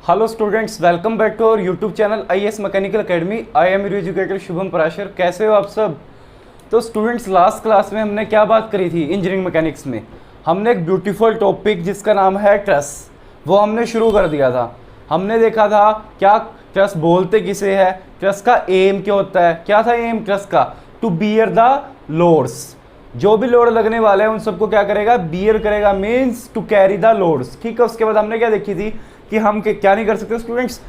Hello students, welcome back to our YouTube channel IAS mechanical academy. I am your educator Shubham Parashar. कैसे हो आप सब? तो स्टूडेंट्स, लास्ट क्लास में हमने क्या बात करी थी? इंजीनियरिंग मैकेनिक्स में हमने एक ब्यूटीफुल टॉपिक जिसका नाम है ट्रस, वो हमने शुरू कर दिया था। हमने देखा था क्या ट्रस बोलते किसे है, ट्रस का एम क्या होता है, क्या था एम ट्रस का? To bear the loads. जो भी लोड लगने वाले हैं उन सबको क्या करेगा? बियर करेगा, means to carry the loads. ठीक है, उसके बाद हमने क्या देखी थी कि हम क्या नहीं कर सकते स्टूडेंट्स?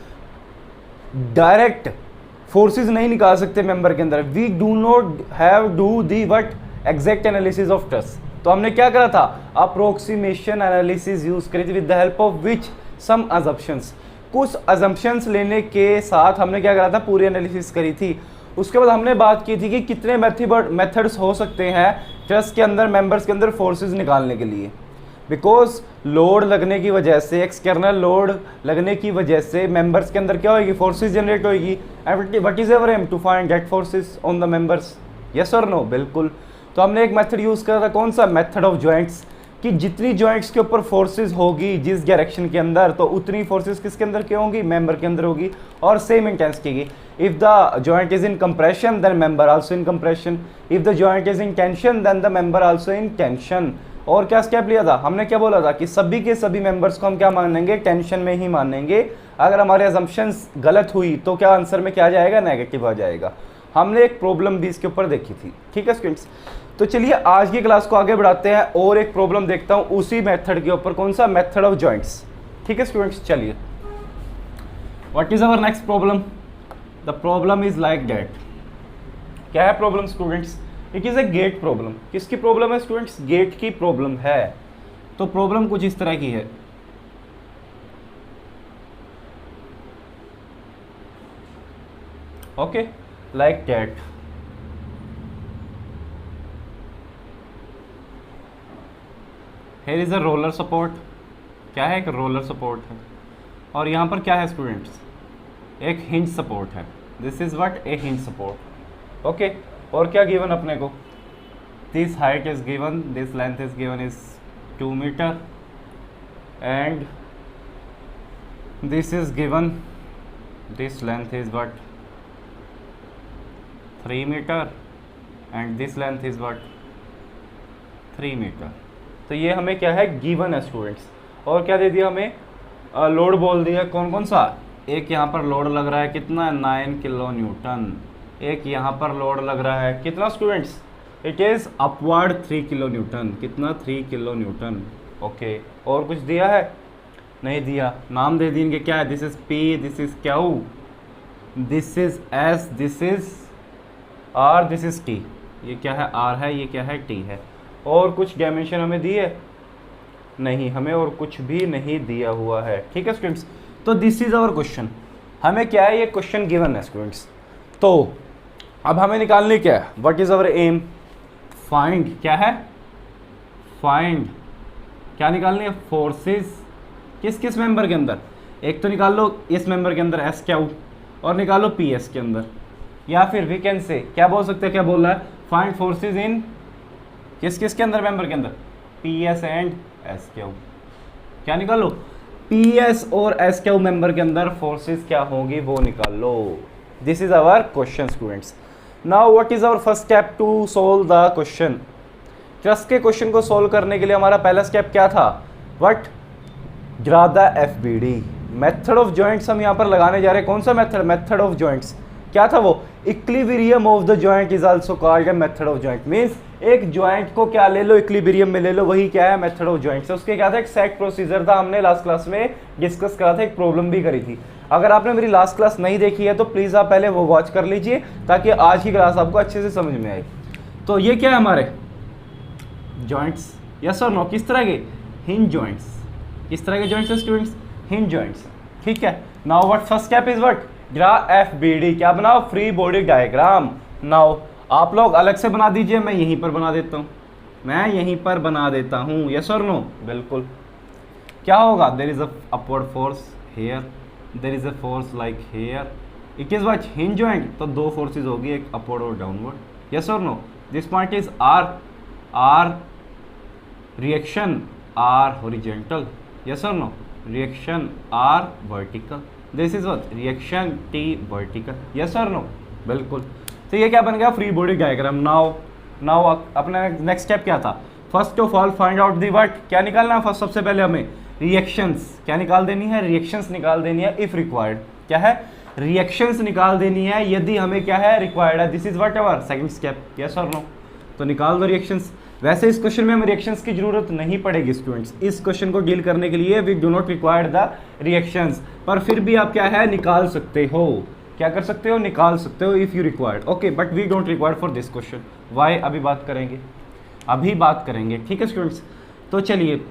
डायरेक्ट फोर्सेस नहीं निकाल सकते मेंबर के अंदर। We do not have do the what exact analysis of truss. तो हमने क्या करा था? अप्रोक्सीमेशन एनालिसिस यूज करी थी with the help of which some assumptions. कुछ अजम्पशंस लेने के साथ हमने क्या करा था? पूरी एनालिसिस करी थी। उसके बाद हमने बात की थी कि कितने मेथड्स हो सकते हैं ट्रस के अंदर मेंबर्स के अंदर फोर्सेस निकालने के लिए। बिकॉज लोड लगने की वजह से, एक्सटर्नल लोड लगने की वजह से मेंबर्स के अंदर क्या होगी? फोर्सेस जनरेट होगी। And what is our aim? To find that forces on the members. Yes और नो? बिल्कुल। तो हमने एक मेथड यूज़ करा था, कौन सा? Method of joints. कि जितनी जॉइंट्स के ऊपर फोर्सेस होगी जिस डायरेक्शन के अंदर, तो उतनी फोर्सेस किसके अंदर क्या होंगी? मेंबर के अंदर होगी, और सेम इंटेंसिटी की। If the joint is in compression then member also in compression. If the joint is in tension then the member also in tension. और क्या स्टेप लिया था हमने? क्या बोला था कि सभी के सभी मेंबर्स को हम क्या मानेंगे? टेंशन में ही मानेंगे। अगर हमारे अजम्पशंस गलत हुई तो क्या आंसर में क्या आ जाएगा? नेगेटिव आ जाएगा। हमने एक प्रॉब्लम भी इसके ऊपर देखी थी। ठीक है स्टूडेंट्स, तो चलिए आज की क्लास को आगे बढ़ाते हैं और एक प्रॉब्लम देखता हूं उसी मेथड के ऊपर। कौन सा? Method of joints. ठीक है स्टूडेंट्स, चलिए what is our next problem? The problem is like that. क्या है problem students? It is a gate problem. किसकी प्रॉब्लम है स्टूडेंट्स? गेट की प्रॉब्लम है। तो प्रॉब्लम कुछ इस तरह की है। Okay, like that. Here is a roller support। क्या है? एक रोलर सपोर्ट है। और यहाँ पर क्या है स्टूडेंट्स? एक हिंज सपोर्ट है। This is what? A hinge support. Okay, और क्या गिवन अपने को? This height is given, this length is given is 2 metre and this is given, this length is what? 3 metre and this length is what? 3 metre. तो ये हमें क्या है? Given है स्टूडेंट्स। और क्या दे दिया हमें? लोड बोल दिया। कौन कौन सा? एक यहाँ पर लोड लग रहा है कितना? 9 किलो न्यूटन। एक यहाँ पर लोड लग रहा है कितना students? It is upward 3 kilo Newton. कितना? 3 किलो न्यूटन। ओके, और कुछ दिया है? नहीं दिया। नाम दे देंगे। क्या है? This is P, this is Q, this is S, this is R, this is T. ये क्या है? आर है, ये क्या है? टी है। और कुछ डायमेंशन हमें दिए? नहीं, हमें और कुछ भी नहीं दिया हुआ है। ठीक है स्टूडेंट्स, तो दिस इज आवर क्वेश्चन। हमें क्या है? ये क्वेश्चन गिवन है स्टूडेंट्स। तो अब हमें निकालनी क्या है? What is our aim? Find. क्या है? फाइंड। क्या निकालनी है? फोर्सेस। किस किस मेंबर के अंदर? एक तो निकाल लो इस मेंबर के अंदर एस क्यू, और निकालो पी एस के अंदर। या फिर वी कैन से क्या बोल सकते हैं? क्या बोल रहा है? फाइंड फोर्सेज इन किस किस के अंदर? मेंबर के अंदर P S and S Q. क्या निकालो? पी एस और एस क्यू मेंबर के अंदर फोर्सेस क्या होंगी वो निकाल लो। This is our question students. Now what is our first step to solve the question? Truss के क्वेश्चन को सोल्व करने के लिए हमारा पहला स्टेप क्या था? What? Draw the F B D. Method of joints हम यहाँ पर लगाने जा रहे हैं। कौन सा मेथड? Method of joints. क्या था वो? Equilibrium of the joint is also called a method of joint. Means एक जॉइंट को क्या ले लो? इक्विलिब्रियम में ले लो, वही क्या है? Method of joint. उसके क्या था? एक सेट प्रोसीजर था, हमने लास्ट क्लास में डिस्कस करा था, एक प्रॉब्लम भी करी थी। अगर आपने मेरी लास्ट क्लास नहीं देखी है तो प्लीज आप पहले वो वॉच कर लीजिए ताकि आज की क्लास आपको अच्छे से समझ में आए। तो ये क्या है हमारे? जॉइंट्स। यस और नो? किस तरह के? Hinge joints. किस तरह के जॉइंट्स है स्टूडेंट्स? Hinge joints. ठीक है। Now what first step is what? Draw F B D. क्या बनाओ? Free body diagram. नाउ आप लोग अलग से बना दीजिए, मैं यहीं पर बना देता हूँ। मैं यहीं पर बना देता हूँ। यस और नो? बिल्कुल। क्या होगा? There is a upward force here, there is a force like here. It is what? Hinge joint. तो दो फोर्सेज होगी, एक अपवर्ड और डाउनवर्ड। यस और no? This point is R, R reaction, R horizontal. Yes और no? Reaction R vertical, this is what reaction T vertical, yes और no, बिल्कुल। तो ये क्या बन गया फ्री बॉडी डायग्राम। नाउ अपना नेक्स्ट स्टेप क्या था, first of all find out the what, क्या निकालना है फर्स्ट, सबसे पहले हमें रिएक्शंस क्या निकाल देनी है, रिएक्शंस निकाल देनी है इफ रिक्वायर्ड, क्या है रिएक्शंस निकाल देनी है यदि हमें क्या है रिक्वायर्ड है, this is what our second step, yes और नो। तो निकाल दो रिएक्शंस। वैसे इस क्वेश्चन में हमें रिएक्शंस की जरूरत नहीं पड़ेगी स्टूडेंट्स, इस क्वेश्चन को डील करने के लिए we do not require the reactions, पर फिर भी आप क्या है निकाल सकते हो, क्या कर सकते हो निकाल सकते हो if you required, okay, but we don't require for this question, why अभी बात करेंगे, ठीक है स्टूडेंट्स। तो चलिए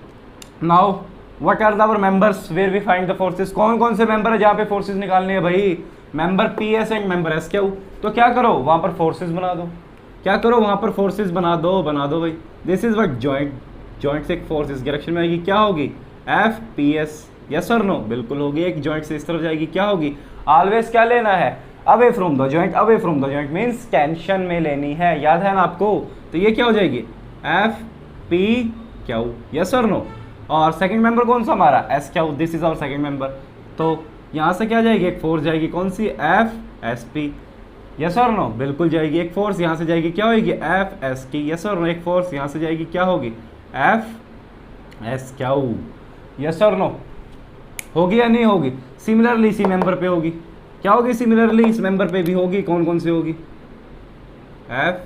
now what are our members where we find the forces, कौन कौन से मेंबर है जहाँ पे फोर्सेस निकालने हैं भाई, member P S and member S Q. तो क्या करो वहाँ पर फोर्सेस बना दो, क्या करो वहाँ पर फोर्सेस बना दो भाई। दिस इज व्हाट जॉइंट से एक फोर्स इस डायरेक्शन में आएगी, क्या होगी एफ पी एस, यस और नो, बिल्कुल होगी। एक जॉइंट से इस तरफ जाएगी, क्या होगी ऑलवेज क्या लेना है away from the joint means tension में लेनी है, याद है ना आपको। तो ये क्या हो जाएगी एफ पी क्यू, यस और नो। और सेकंड मेंबर कौन सा हमारा S Q, this is our second member. तो यहाँ से क्या जाएगी एक फोर्स जाएगी, कौन सी एफ एस पी, यस और नो, बिल्कुल जाएगी। एक फोर्स यहाँ से जाएगी, क्या होगी एफ एस टी, यस और नो। एक फोर्स यहाँ से जाएगी, क्या होगी एफ एस क्यू, यस और नो, होगी या नहीं होगी। सिमिलरली इसी मेंबर पे होगी, क्या होगी सिमिलरली इस मेंबर पे भी होगी, कौन कौन सी होगी एफ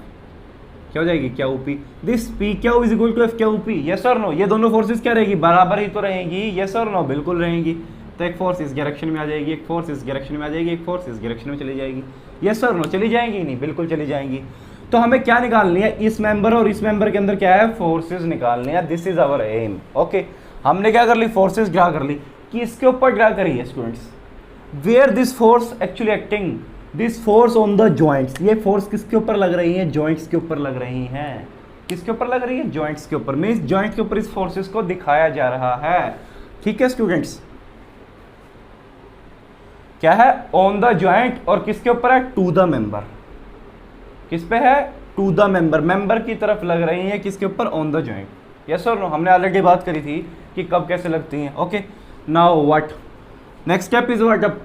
क्या हो जाएगी Q P, this P Q is equal to F Q P, yes और नो। ये दोनों फोर्सेस क्या रहेगी बराबर ही तो रहेंगी, यस और नो, बिल्कुल रहेंगी। तो एक फोर्स इस डायरेक्शन में आ जाएगी, एक फोर्स इस डायरेक्शन में आ जाएगी, एक फोर्स इस डायरेक्शन में चली जाएगी, यस और नो, चली जाएंगी नहीं, बिल्कुल चली जाएंगी। तो हमें क्या निकालनी है इस मेंबर और इस मेंबर के अंदर क्या है फोर्सेस निकालनी है, this is our aim, okay. हमने क्या कर ली फोर्सेस ड्रा कर ली, कि इसके ऊपर ड्रा करी है students, where this force actually acting, this force on the joints, ये फोर्स किसके ऊपर लग रही है जॉइंट्स के ऊपर लग रही हैं, किसके ऊपर लग रही है जॉइंट्स के ऊपर, मीन्स जॉइंट के ऊपर इस फोर्सेस को दिखाया जा रहा है, ठीक है स्टूडेंट्स। क्या है ऑन द जॉइंट और किसके ऊपर है टू द मेंबर, किस पे है टू द मेंबर, मेंबर की तरफ लग रही है किसके ऊपर ऑन द जॉइंट, यस और नो। हमने ऑलरेडी बात करी थी कि कब कैसे लगती हैं, okay. Now what next step is what, अब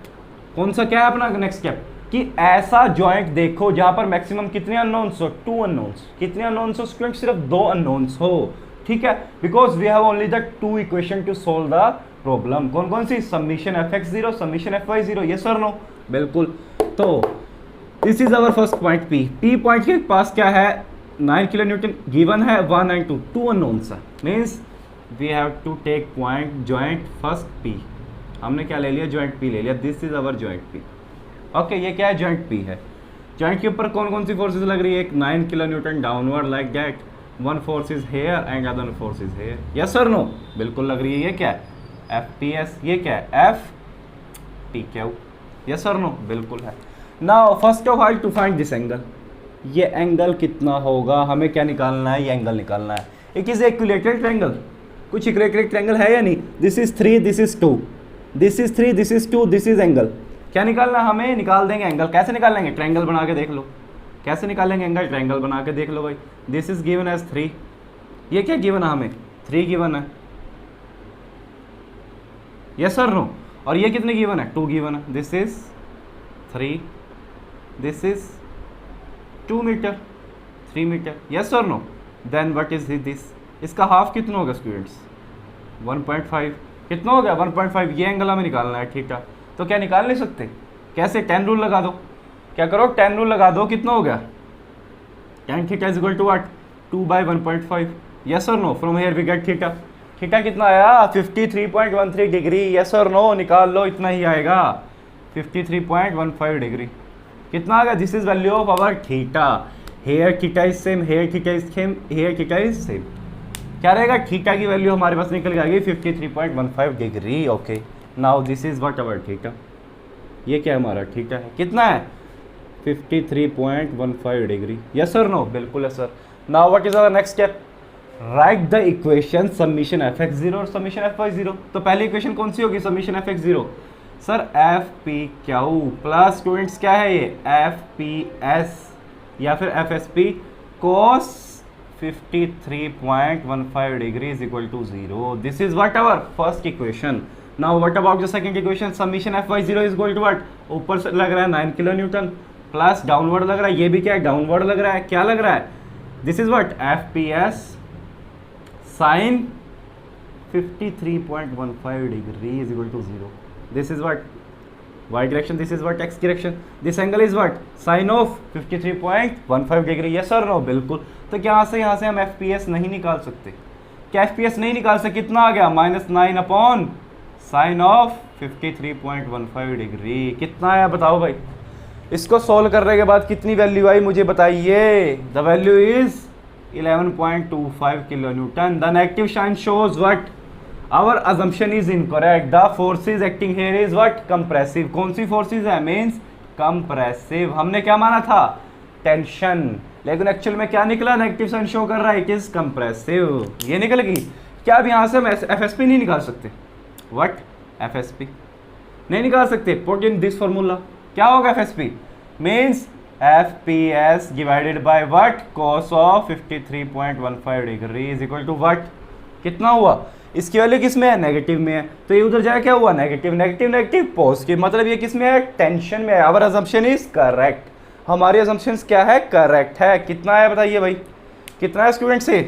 कौन सा क्या है अपना नेक्स्ट स्टेप, कि ऐसा जॉइंट देखो जहां पर मैक्सिमम कितने अननोन्स हो, टू अननोन्स, कितने अननोन्स हो स्टूडेंट, सिर्फ दो अननोन्स हो, ठीक है, because we have only the two equation to solve the problem, कौन कौन सी summation F X zero, summation F Y zero, yes और नो, बिल्कुल। तो this is our first point P, P point के पास क्या है 9 किलो न्यूटन गिवन है, 1 एंड 2, टू अननोन्स है, means we have to take point joint first P, हमने क्या ले लिया जॉइंट पी ले लिया, this is our joint P, okay. ये क्या है जॉइंट पी है, जॉइंट के ऊपर कौन कौन सी फोर्सेस लग रही है, एक 9 kilo Newton downward like that, one force is here and other force is here, yes और नो, बिल्कुल लग रही है। ये क्या है एफ पी एस, ये क्या है एफ पी क्यू, यस और नो, बिल्कुल है। Now first of all to find this angle, ये एंगल कितना होगा हमें क्या निकालना है, ये एंगल निकालना है। एक इज इक्विलेटरल ट्रायंगल, कुछ इक्विलेटरल ट्रायंगल है या नहीं, this is 3 this is 2, this is 3 this is 2, this is angle, क्या निकालना हमें निकाल देंगे एंगल, कैसे निकालेंगे ट्रायंगल बना के देख लो, कैसे निकालेंगे एंगल, ट्रायंगल बना के देख लो भाई। दिस इज गिवन एज 3, ये क्या गिवन है हमें 3 गिवन है, यस और नो। और ये कितने गिवन है 2 गिवन है, this is 3, this is 2 meter, 3 meter, yes और no. Then what is this, इसका हाफ कितना होगा स्टूडेंट्स 1.5, कितना हो गया 1.5, ये एंगल हमें निकालना है थीटा। तो क्या निकाल नहीं सकते, कैसे 10 रूल लगा दो, क्या करो 10 रूल लगा दो, कितना हो गया tan theta is equal to what 2/1.5, yes और no. From here we get theta, theta कितना आया 53.13 डिग्री, यस और नो, निकाल लो इतना ही आएगा 53.15 डिग्री, कितना आ गया, this is value of our theta, here theta is same, here theta is same, here theta is same, क्या रहेगा थीटा की वैल्यू हमारे पास निकल गई 53.15 degree, okay. Now this is what our theta, ये क्या हमारा थीटा है, कितना है 53.15 डिग्री, यस और नो, बिल्कुल है sir. Now what is our next step, write the equation summation F X zero और समीशन एफ वाई जीरो। तो पहली इक्वेशन कौन सी होगी summation F X zero, sir F P Q plus students क्या है ये एफ पी एस या फिर F S P cos 53.15 degree is equal to 0, this is what our first equation. Now what about the second equation, summation F Y zero is equal to what, ऊपर से लग रहा है 9 kilo Newton plus downward लग रहा है, ये भी क्या है डाउनवर्ड लग रहा है, क्या लग रहा है, this is what F P S sine 53.15 degree is equal to 0, this is what y direction, this is what x direction, this angle is what sin of 53.15 degree, yes और नो, बिल्कुल। तो क्या यहाँ से हम fps नहीं निकाल सकते, क्या fps नहीं निकाल सकते, कितना आ गया -9 अपॉन साइन ऑफ 53.15 डिग्री, कितना आया बताओ भाई। इसको सॉल्व करने के बाद कितनी वैल्यू आई मुझे बताइए, the value is 11.25 kilo newton. The negative sign shows what, our assumption is incorrect, the forces acting here is what compressive, कौन सी forces है, means compressive, हमने क्या माना था टेंशन, लेकिन एक्चुअल में क्या निकला, नेगेटिव साइन शो कर रहा है, इट इज कंप्रेसिव, ये निकल गई। क्या अब यहाँ से हम एफएसपी नहीं निकाल सकते, व्हाट एफएसपी नहीं निकाल सकते, पुट इन दिस फॉर्मूला, क्या होगा FSP means FPS divided by what cos of 53.15 degree is equal to what, कितना हुआ, इसकी वैल्यू किस में है, नेगेटिव में है, तो ये उधर जाए क्या हुआ, नेगेटिव नेगेटिव नेगेटिव पॉजिटिव, मतलब ये किस में है, टेंशन में है। आवर अजम्पशन इज करेक्ट, हमारी अजम्पशंस क्या है, करेक्ट है। कितना है बताइए भाई, कितना है स्टूडेंट से,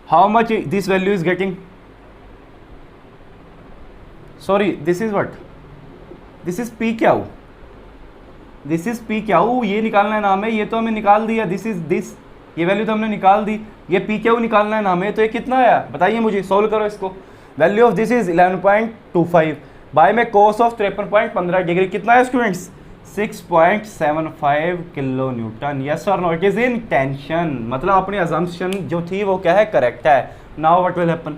how much this value is getting, sorry this is what, this is P क्या हो, दिस इज पी क्या हो, ये निकालना है नाम है, ये तो हमें निकाल दिया, दिस इज दिस, ये वैल्यू तो हमने निकाल दी, ये पी क्यू निकालना है नाम है, तो ये कितना आया बताइए मुझे, सोल्व करो इसको। Value of this is 11.25 by में कोस ऑफ 53.15 डिग्री, कितना है स्टूडेंट्स 6.75 किलो न्यूटन, यस और no, it is in tension, मतलब अपनी अजम्पशन जो थी वो क्या है, करेक्ट है। नाउ व्हाट विल हैपन,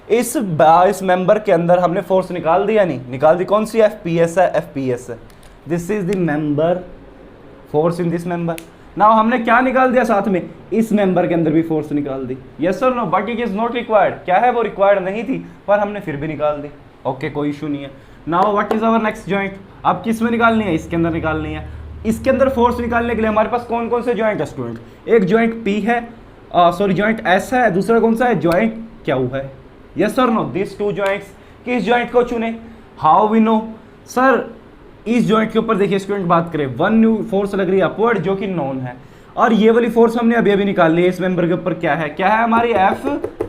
इस मेंबर के अंदर हमने फोर्स निकाल दिया, नहीं निकाल दी, कौन सी एफपीएस है, एफपीएस है, this is the member force in this member. Now हमने क्या निकाल दिया साथ में, इस मेंबर के अंदर भी फोर्स निकाल दी, यस और no, but it is not required, क्या है वो रिक्वायर्ड नहीं थी, पर हमने फिर भी निकाल दी, ओके कोई इशू नहीं है। Now what is our next joint, अब किस में निकालनी है, इसके अंदर निकालनी है। इसके अंदर फोर्स निकालने के लिए हमारे पास कौन कौन से जॉइंट है स्टूडेंट, एक जॉइंट पी है, सॉरी जॉइंट एस है, दूसरा कौन सा है, जॉइंट क्यू है, यस और नो, दिस टू जॉइंट्स, किस जॉइंट को चुने, हाउ वी नो सर, इस जॉइंट के ऊपर देखिए स्टूडेंट बात करें, वन न्यू फोर्स लग रही है अपवर्ड जो कि नॉन है, और ये वाली फोर्स हमने अभी अभी निकाल ली है, इस मेंबर के ऊपर क्या है हमारी एफ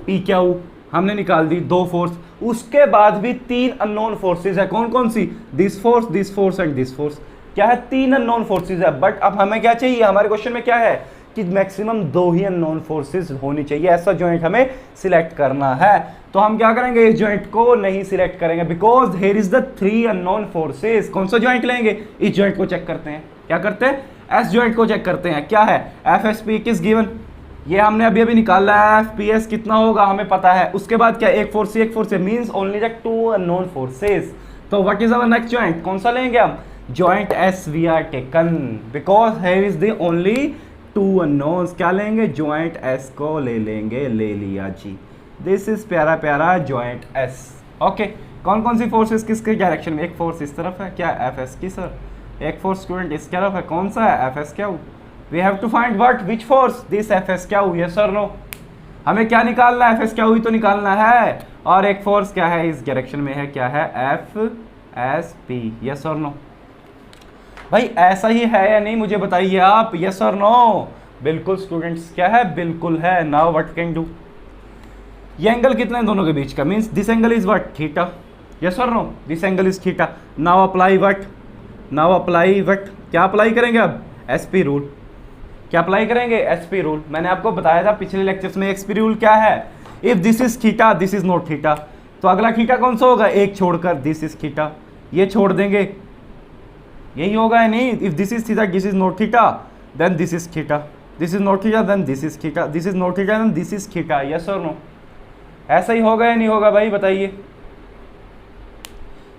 पी क्यू, हमने निकाल दी दो फोर्स, उसके बाद भी तीन अननोन फोर्सेज है, कौन कौन सी, this force and this force, क्या है तीन अननोन फोर्सेज है, बट अब हमें क्या चाहिए, हमारे क्वेश्चन में क्या है कि मैक्सिमम दो ही अननोन फोर्सेज होनी चाहिए, ऐसा जॉइंट हमें सिलेक्ट करना है। तो हम क्या करेंगे, इस जॉइंट को नहीं सिलेक्ट करेंगे, because here is the three unknown forces. कौन सा जॉइंट लेंगे, इस जॉइंट को चेक करते हैं, क्या करते हैं, एस जॉइंट को चेक करते हैं, क्या है एफ एस पी किस गिवन, ये हमने अभी अभी निकाला है, एफ पी एस कितना होगा हमें पता है, उसके बाद क्या एक force means only the two unknown forces. तो what is our next joint, कौन सा लेंगे हम, joint S we are taken, because here is the only two unknowns, क्या लेंगे, जॉइंट एस को ले लेंगे, ले लिया जी, दिस इज प्यारा प्यारा जॉइंट एस, ओके। कौन कौन सी फोर्सेस किसके डायरेक्शन में, एक फोर्स इस तरफ है, क्या एफ एस की सर, एक फोर्स स्टूडेंट इस तरफ है, कौन सा है, F S Q, we have to find what which force, this F S Q, yes और नो, हमें क्या निकालना है, एफ एस क्यू ही तो निकालना है, और एक फोर्स क्या है इस डायरेक्शन में है, क्या है एफ एस पी, यस और नो। भाई ऐसा ही है या नहीं मुझे बताइए आप, यस और नो, बिल्कुल स्टूडेंट्स, क्या है, बिल्कुल है। नाउ व्हाट कैन डू, ये एंगल कितना है दोनों के बीच का, means this angle is what theta, yes और no, this angle is theta. Now apply what, now apply what, क्या अप्लाई करेंगे अब, एसपी रूल, क्या अप्लाई करेंगे, एसपी रूल। मैंने आपको बताया था पिछले लेक्चर्स में एसपी रूल क्या है, if this is theta this is not theta, तो अगला थीटा कौन सा होगा, एक छोड़कर, दिस इज थीटा, ये छोड़ देंगे, यही होगा या नहीं, if this is theta this is not theta then this is theta, this is not theta then this is theta, this is not theta then this is theta, yes और no, ऐसा ही होगा या नहीं होगा भाई बताइए,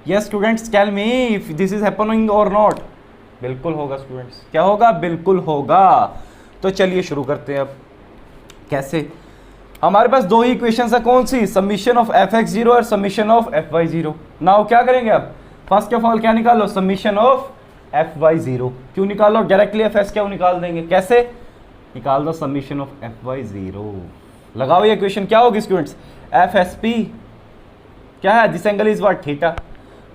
yes students tell me if this is happening or not, बिल्कुल होगा स्टूडेंट्स, क्या होगा, बिल्कुल होगा। तो चलिए शुरू करते हैं अब, कैसे, हमारे पास दो ही इक्वेशंस है, कौन सी, summation of F X zero और summation of F Y zero. Now क्या करेंगे अब, फर्स्ट ऑफ ऑल क्या निकालो, summation of F Y zero, क्यों निकालो, डायरेक्टली एफ एस क्या निकाल देंगे, कैसे निकाल दो, summation of F Y zero, लगाओ ये इक्वेशन, क्या होगी स्टूडेंट्स, एफ एस पी क्या है, this angle is what, theta,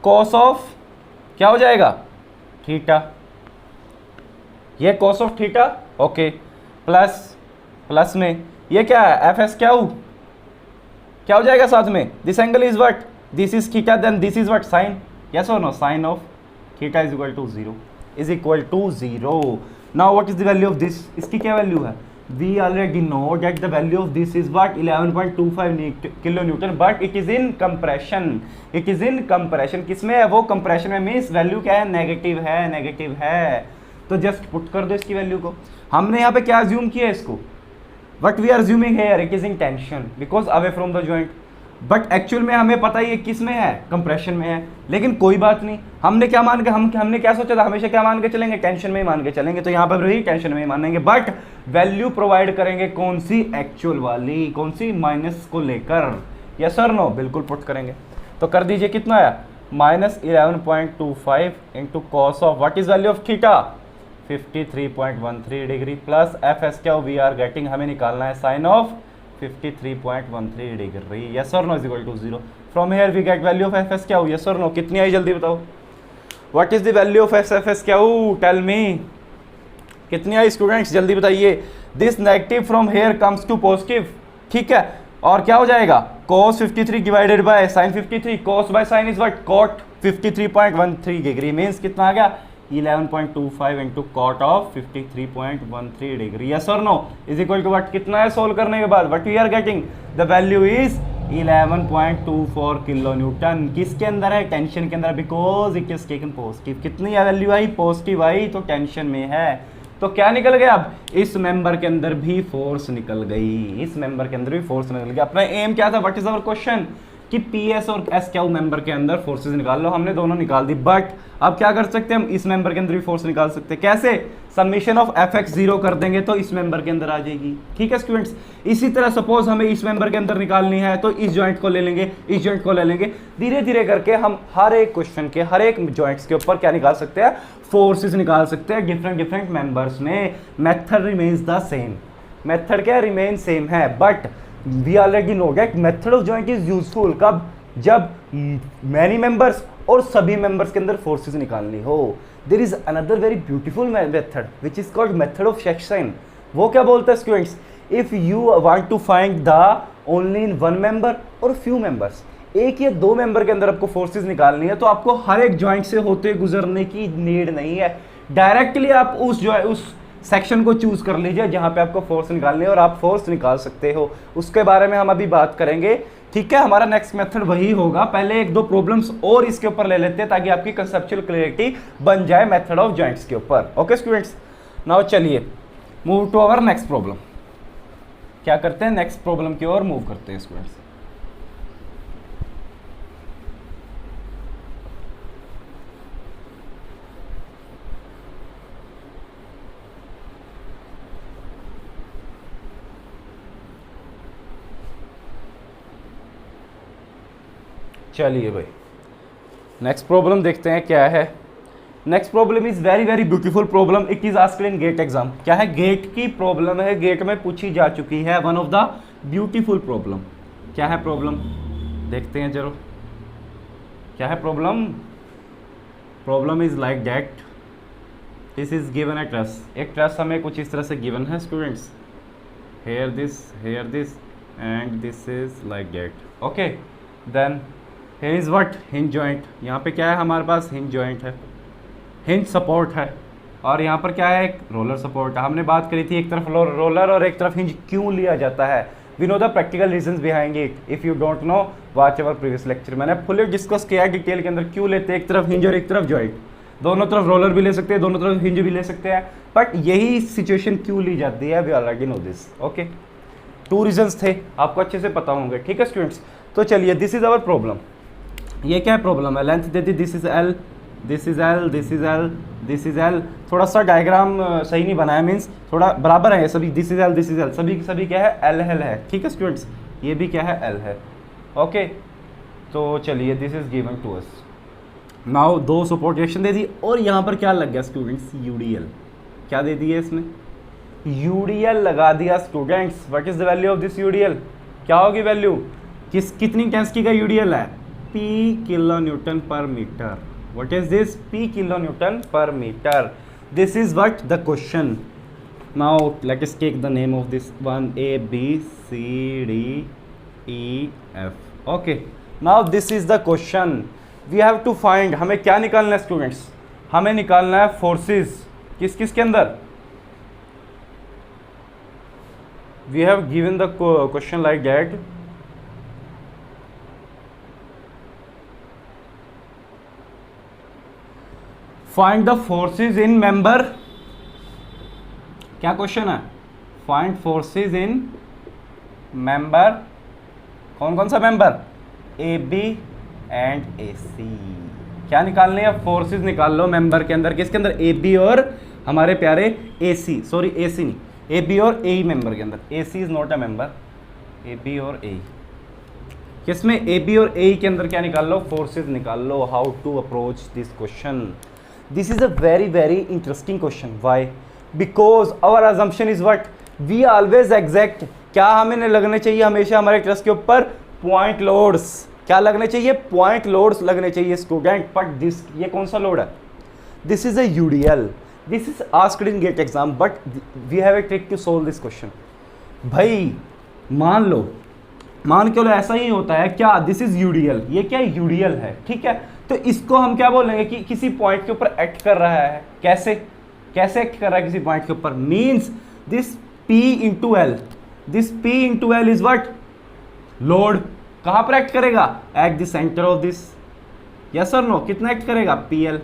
cos of क्या हो जाएगा, थीटा, ये cos of theta, okay, plus में ये क्या है, एफ एस क्या हो जाएगा साथ में, this angle is what, this is theta, then this is what, sine, yes और no, sine of theta is equal to 0, is equal to 0। Now what is the value of this, इसकी क्या value है, we already know that the value of this is what 11.25 kilo newton, but it is in compression, it is in compression, किसमें है वो, compression में, means value क्या है, negative है, तो जस्ट पुट कर दो इसकी वैल्यू को। हमने यहाँ पे क्या अज्यूम किया इसको, but we are assuming here it is in tension because away from the joint, but actual में हमें पता ही है किस में है, कंप्रेशन में है, लेकिन कोई बात नहीं, हमने क्या मान के हमने क्या सोचा था, हमेशा क्या मान के चलेंगे, टेंशन में ही मान के चलेंगे, तो यहाँ पर भी टेंशन में ही मानेंगे, बट वैल्यू प्रोवाइड करेंगे कौन सी, एक्चुअल वाली, कौन सी, माइनस को लेकर, यस और नो, बिल्कुल पुट करेंगे, तो कर दीजिए कितना आया, -11.25 into cos of what is value of theta 53.13 degree plus F S क्या, वी आर गेटिंग, हमें निकालना है साइन ऑफ 53.13 डिग्री, यस और no, is equal to 0। From here we get value of F S क्या हो, yes और no, कितनी आई जल्दी बताओ, what is the value of F S क्या हो, टेल मी, कितनी आई स्टूडेंट्स, जल्दी बताइए। This negative from here comes to positive, ठीक है, और क्या हो जाएगा, cos 53 divided by sin 53, cos by sin is what, cot 53.13 degree, means कितना आ गया, 11.25 into cot of 53.13 degree, yes और no, is equal to what, कितना है सोल्व करने के बाद, what we are getting, the value is 11.24 kilo newton, किसके अंदर है, टेंशन के अंदर, because it is taken positive, कितनी वैल्यू आई, पॉजिटिव आई, तो टेंशन में है, तो क्या निकल गया, अब इस मेंबर के अंदर भी फोर्स निकल गई, इस मेंबर के अंदर भी फोर्स निकल गया। अपना एम क्या था, व्हाट इज आवर क्वेश्चन, कि पी एस और एस क्या मेंबर के अंदर फोर्सेस निकाल लो, हमने दोनों निकाल दी, बट अब क्या कर सकते हैं हम, इस मेंबर के अंदर भी फोर्स निकाल सकते हैं, कैसे, समीशन ऑफ एफ एक्स 0 कर देंगे तो इस मेंबर के अंदर आ जाएगी, ठीक है स्टूडेंट्स। इसी तरह सपोज हमें इस मेंबर के अंदर निकालनी है तो इस जॉइंट को ले लेंगे, इस जॉइंट को ले लेंगे, धीरे धीरे करके हम हर एक क्वेश्चन के हर एक जॉइंट्स के ऊपर क्या निकाल सकते हैं, फोर्सेस निकाल सकते हैं डिफरेंट मेंबर्स में। Method remains the same, method क्या रिमेन सेम है, but we already know that method of joint is useful कब, जब मैनी मेंबर्स और सभी मेंबर्स के अंदर फोर्सेस निकालनी हो। There is another very beautiful method which is called method of section. वो क्या बोलता है students, if you want to find the only in one member or few members, एक या दो मेंबर के अंदर आपको फोर्सेस निकालनी है तो आपको हर एक जॉइंट से होते गुजरने की नीड नहीं है, डायरेक्टली आप उस सेक्शन को चूज कर लीजिए जहां पे आपको फोर्स निकालनी है और आप फोर्स निकाल सकते हो। उसके बारे में हम अभी बात करेंगे, ठीक है। हमारा नेक्स्ट मेथड वही होगा, पहले एक दो प्रॉब्लम्स और इसके ऊपर ले लेते हैं ताकि आपकी कंसेप्चुअल क्लैरिटी बन जाए मेथड ऑफ जॉइंट्स के ऊपर। ओके स्टूडेंट्स, नाउ चलिए move to our next problem. क्या करते हैं, नेक्स्ट प्रॉब्लम की ओर मूव करते हैं स्टूडेंट्स। चलिए भाई नेक्स्ट प्रॉब्लम देखते हैं क्या है। Next problem is very very beautiful problem, it is asked in GATE exam. क्या है, गेट की प्रॉब्लम है, गेट में पूछी जा चुकी है, one of the beautiful problem. क्या है प्रॉब्लम, देखते हैं जरूर क्या है problem. Problem is like that, this is given a truss, एक ट्रस हमें कुछ इस तरह से गिवन है students, here this and this is like that. Okay, then here is what, hinge joint। यहाँ पे क्या है हमारे पास, hinge joint है, hinge support है, और यहाँ पर क्या है, एक रोलर सपोर्ट है। हमने बात करी थी एक तरफ रोलर और एक तरफ हिंज क्यों लिया जाता है, we know the practical reasons behind it, if you don't know watch our previous lecture. मैंने फुली डिस्कस किया है डिटेल के अंदर, क्यों लेते हैं एक तरफ हिंज और एक तरफ जॉइंट, दोनों तरफ रोलर भी ले सकते हैं, दोनों तरफ हिंज भी ले सकते हैं, बट यही सिचुएशन क्यों ली जाती है, we already know this. Okay, two reasons थे, आपको अच्छे से पता होंगे, ठीक है स्टूडेंट्स। तो चलिए, दिस इज आवर प्रॉब्लम। ये क्या प्रॉब्लम है, लेंथ दे दी, दिस is L, this is L, this is L, this is L. थोड़ा सा डायग्राम सही नहीं बनाया, मीन्स थोड़ा बराबर है सभी, this is L, this is L, सभी क्या है, एल एल है, ठीक है स्टूडेंट्स। ये भी क्या है, एल है। ओके, तो चलिए, this is given to us now. दो सपोर्ट रिएक्शन दे दी और यहाँ पर क्या लग गया स्टूडेंट्स, यूडीएल। क्या दे दिया इसमें, यूडीएल लगा दिया students. What is the value of this UDL, क्या होगी वैल्यू, कितनी इंटेंसिटी का यूडीएल है, P kilonewton per meter. What is this? P kilonewton per meter. This is what the question. Now let us take the name of this one. A B C D E F. Okay. Now this is the question. We have to find. हमें क्या निकालना है students? हमें निकालना है forces. किस किस के अंदर? We have given the question like that. Find the forces in member. क्या क्वेश्चन है? Find forces in member. कौन कौन सा मेंबर? ए बी एंड ए सी. क्या निकालने हैं? फोर्सेज निकाल लो मेंबर के अंदर. किसके अंदर? ए बी और हमारे प्यारे ए सी. सॉरी ए सी नहीं, ए बी और ए मेंबर के अंदर. A C is not a member. A B और ए. किसमें? ए बी और ए के अंदर क्या निकाल लो? फोर्सेज निकाल लो. How to approach this question? This is a very interesting question. Why? Because our assumption is what? We always exact. क्या हमें लगने चाहिए हमेशा हमारे ट्रस्ट के ऊपर? Point loads. क्या लगने चाहिए? पॉइंट लोड्स लगने चाहिए स्टूडेंट. बट दिस, ये कौन सा लोड है? This is a UDL. This is asked in GATE exam. But we have a trick to solve this question. भाई मान के लो ऐसा ही होता है क्या? This is UDL. ये क्या यूडीएल है? ठीक है, तो इसको हम क्या बोलेंगे कि किसी पॉइंट के ऊपर एक्ट कर रहा है. कैसे एक्ट कर रहा है किसी पॉइंट के ऊपर? Means this P into L. This P into L is what? Load. कहां पर एक्ट करेगा? At the centre of this. Yes और नो? कितना एक्ट करेगा? PL.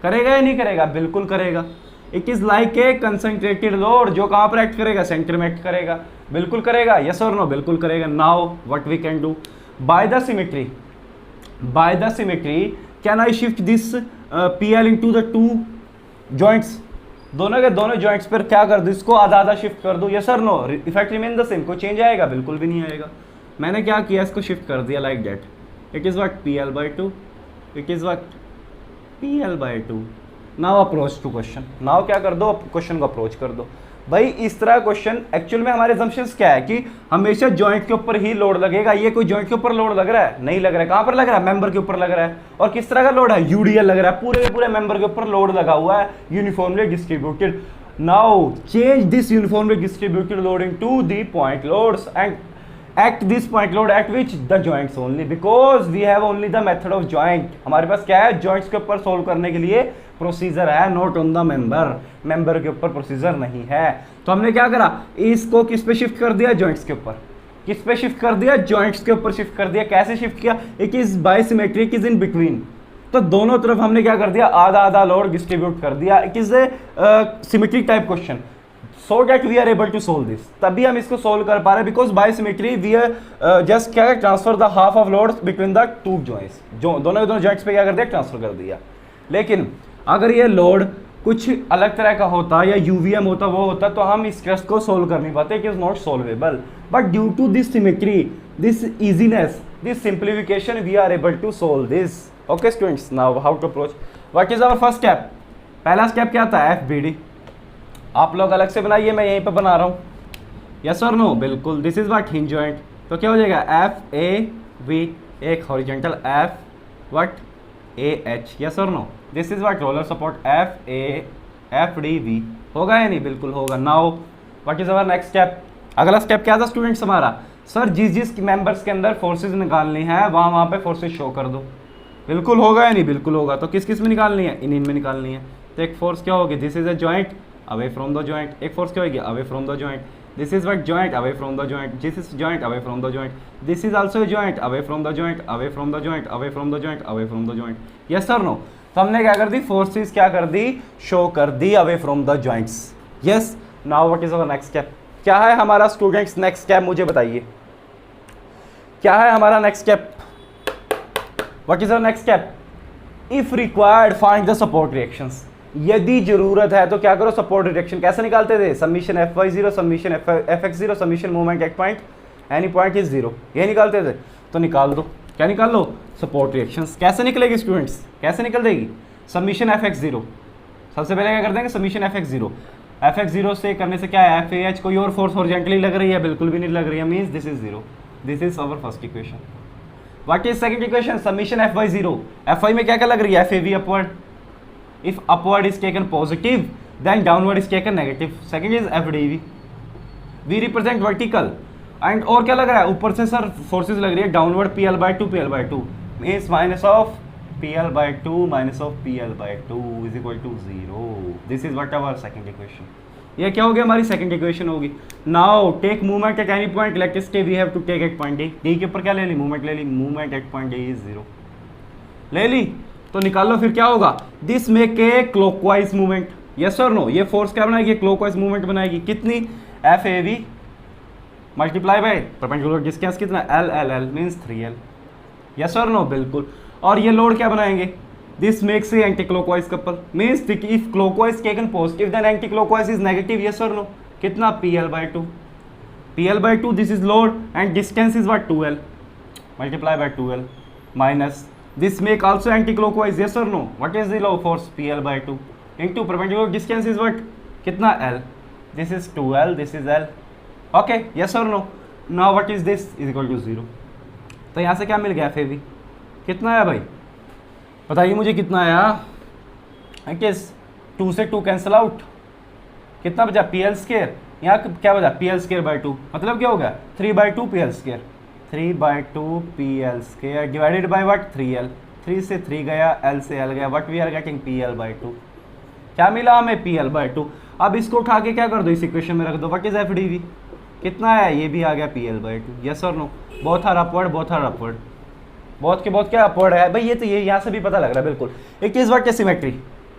करेगा या नहीं करेगा? बिल्कुल करेगा. It is like a concentrated load. जो कहां पर एक्ट करेगा? सेंटर में एक्ट करेगा. बिल्कुल करेगा. यस और नो? बिल्कुल करेगा. Now what we can do? By the symmetry can I shift this PL into the two joints? दोनों के दोनों joints पर क्या कर दूं? इसको आधा आधा शिफ्ट कर दूं. यस और no? Effect remain the same. कोई चेंज आएगा? बिल्कुल भी नहीं आएगा. मैंने क्या किया? इसको शिफ्ट कर दिया like that. It is what? PL/2. It is what? PL/2. Now approach to question. Now क्या कर दो? क्वेश्चन को अप्रोच कर दो. भाई इस तरह क्वेश्चन एक्चुअल में हमारे assumptions क्या है कि हमेशा जॉइंट के ऊपर ही लोड लगेगा. ये कोई जॉइंट के ऊपर लोड लग रहा है? नहीं लग रहा है. कहां पर लग रहा है? मेंबर के ऊपर लग रहा है. और किस तरह का लोड है? यूडीएल लग रहा है. पूरे के पूरे मेंबर के ऊपर लोड लगा हुआ है, uniformly distributed. Now change this uniformly distributed load into the point loads and act this point load at which the joints only, because we have only the method of joint. हमारे पास क्या है? joints के ऊपर solve करने के लिए procedure है, not on the member के ऊपर प्रोसीजर नहीं है. तो हमने क्या करा? इसको किस पे शिफ्ट कर दिया? जॉइंट्स के ऊपर. किस पे शिफ्ट कर दिया? जॉइंट्स के ऊपर शिफ्ट कर दिया. कैसे शिफ्ट किया? It is by symmetry, it is in between. तो दोनों तरफ हमने क्या कर दिया? आधा आधा लोड डिस्ट्रीब्यूट कर दिया. It is A symmetric type question. So that we are able to solve this. तभी हम इसको सोल्व कर पा रहे हैं because by symmetry we are just क्या transfer the half of load between the two joints. जो दोनों के दोनों जॉइंट्स पे क्या कर दिया? ट्रांसफर कर दिया. लेकिन अगर ये लोड कुछ अलग तरह का होता या यूवीएम होता, वो होता, तो हम इस टेस्ट को सोल्व कर नहीं पाते. It is not solvable. But due to this symmetry, this easiness, this simplification, we are able to solve this. Okay students, now how to approach? What is our first step? पहला step क्या था? FBD. आप लोग अलग से बनाइए, मैं यहीं पर बना रहा हूँ. यस और नो? बिल्कुल. This is what? Hinge joint. तो क्या हो जाएगा? FAV. एक हॉरिजॉन्टल FAH. यस और no? This is what? Roller support FDV. होगा या नहीं? बिल्कुल होगा. Now what is our next step? अगला स्टेप क्या था स्टूडेंट्स हमारा? सर जिस मेंबर्स के अंदर फोर्सेज निकालनी है वहाँ पे फोर्सेज शो कर दो. बिल्कुल होगा या नहीं? बिल्कुल होगा. तो किस किस में निकालनी है? इन में निकालनी है. तो एक फोर्स क्या होगी? This is a joint away from the joint. एक फोर्स क्या होगी? away from the joint. This is what? Joint away from the joint. This is joint away from the joint. This is also a joint away from the joint, away from the joint, away from the joint, away from the joint. Yes or no? तो हमने क्या कर दी? Forces क्या कर दी? Show कर दी away from the joints. Yes. Now what is our next step? क्या है हमारा स्टूडेंट्स नेक्स्ट स्टेप? मुझे बताइए क्या है हमारा next step? What is our next step? If required, find the support reactions. यदि जरूरत है तो क्या करो? Support reaction. कैसे निकालते थे? Summation Fy0, summation Fx0, summation moment at point any point is 0. ये निकालते थे. तो निकाल दो. क्या निकाल लो? Support reactions. कैसे निकलेगी स्टूडेंट्स? कैसे निकल देगी? Summation Fx0. सबसे पहले क्या कर देंगे? Summation Fx0. Fx0 से करने से क्या है? FAH. कोई और फोर्स हॉरिजॉन्टली लग रही है? बिल्कुल भी नहीं लग रही है. Means this is 0. This is our first equation. What is second equation, summation F Y zero, F Y में क्या क्या लग रही है, F A V upward, if upward is taken positive then downward is taken negative, second is F D V, we represent vertical and और क्या लग रहा है ऊपर से सर फोर्सेज लग रही है downward P L by two, P L by two means minus of P L by two minus of P L by two is equal to zero, this is what our second equation, ये क्या हो गया हमारी second equation होगी। Now take movement at any point, let us say we have to take at point D, D के ऊपर क्या ले ली, मूवमेंट ले ली, movement at point D is zero, ले ली तो निकाल लो फिर क्या होगा, this make a clockwise movement, yes और नो, ये फोर्स क्या बनाएगी, क्लॉकवाइज मूवमेंट बनाएगी, कितनी, F A we multiply by perpendicular distance कितना, L L L means 3L, yes और नो, बिल्कुल। और ये लोड क्या बनाएंगे, this makes a anti clockwise couple, means if clockwise taken positive then anti clockwise is negative, yes और no, कितना, PL by two, PL by two, this is load and distance is what 2L multiply by 2L minus this make also anti clockwise, yes और no, what is the low force, PL by two into perpendicular distance is what, कितना, L, this is 2L, this is L, okay, yes और no, now what is this is equal to zero, तो यहाँ से क्या मिल गया, F A we कितना आया भाई, बताइए मुझे कितना आया, किस 2 से 2 कैंसिल आउट, कितना बचा, PL स्क्वायर, यहाँ क्या बचा, PL स्क्वायर बाय 2, मतलब क्या हो गया 3 by 2 PL square, 3 by 2 PL square divided by what 3L, 3 से 3 गया, L से L गया, what we are getting PL by 2, क्या मिला हमें, PL बाय 2। अब इसको उठा के क्या कर दो, इस इक्वेशन में रख दो, what is F D V, कितना है, ये भी आ गया PL बाय 2, यस और no, both are upward, both are upward, बहुत के बहुत क्या अपवर्ड है भाई, ये तो ये यहाँ से भी पता लग रहा है बिल्कुल। एक चीज़ व्हाट है सिमेट्री,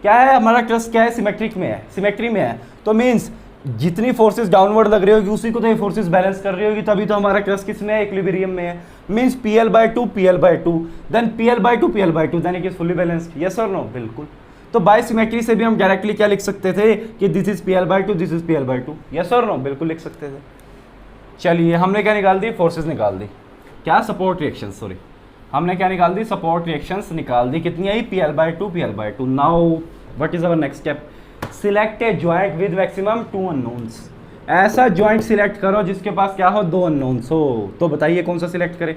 क्या है हमारा ट्रस्ट, क्या है सिमेट्रिक में है, सिमेट्री में है, तो मीन्स जितनी फोर्सेस डाउनवर्ड लग रही होगी उसी को तो ये फोर्सेस बैलेंस कर रही होगी, तभी तो हमारा ट्रस्ट किस में है, इक्विलिब्रियम में है, means PL by two, PL by two, then PL by two, PL by two, then it is fully balanced, yes और नो, बिल्कुल। तो बाय सिमेट्री से भी हम डायरेक्टली क्या लिख सकते थे कि this is PL by two, this is PL by to, yes और नो, बिल्कुल लिख सकते थे। चलिए हमने क्या निकाल दी, फोर्सेज निकाल दी, क्या सपोर्ट रिएक्शन, सॉरी हमने क्या निकाल दी, सपोर्ट रिएक्शंस निकाल दी, कितनी आई, PL by two, PL by to. Now what is our next step, select a joint with maximum 2 unknowns, ऐसा जॉइंट सिलेक्ट करो जिसके पास क्या हो, 2 अननोन्स हो, तो बताइए कौन सा सिलेक्ट करें,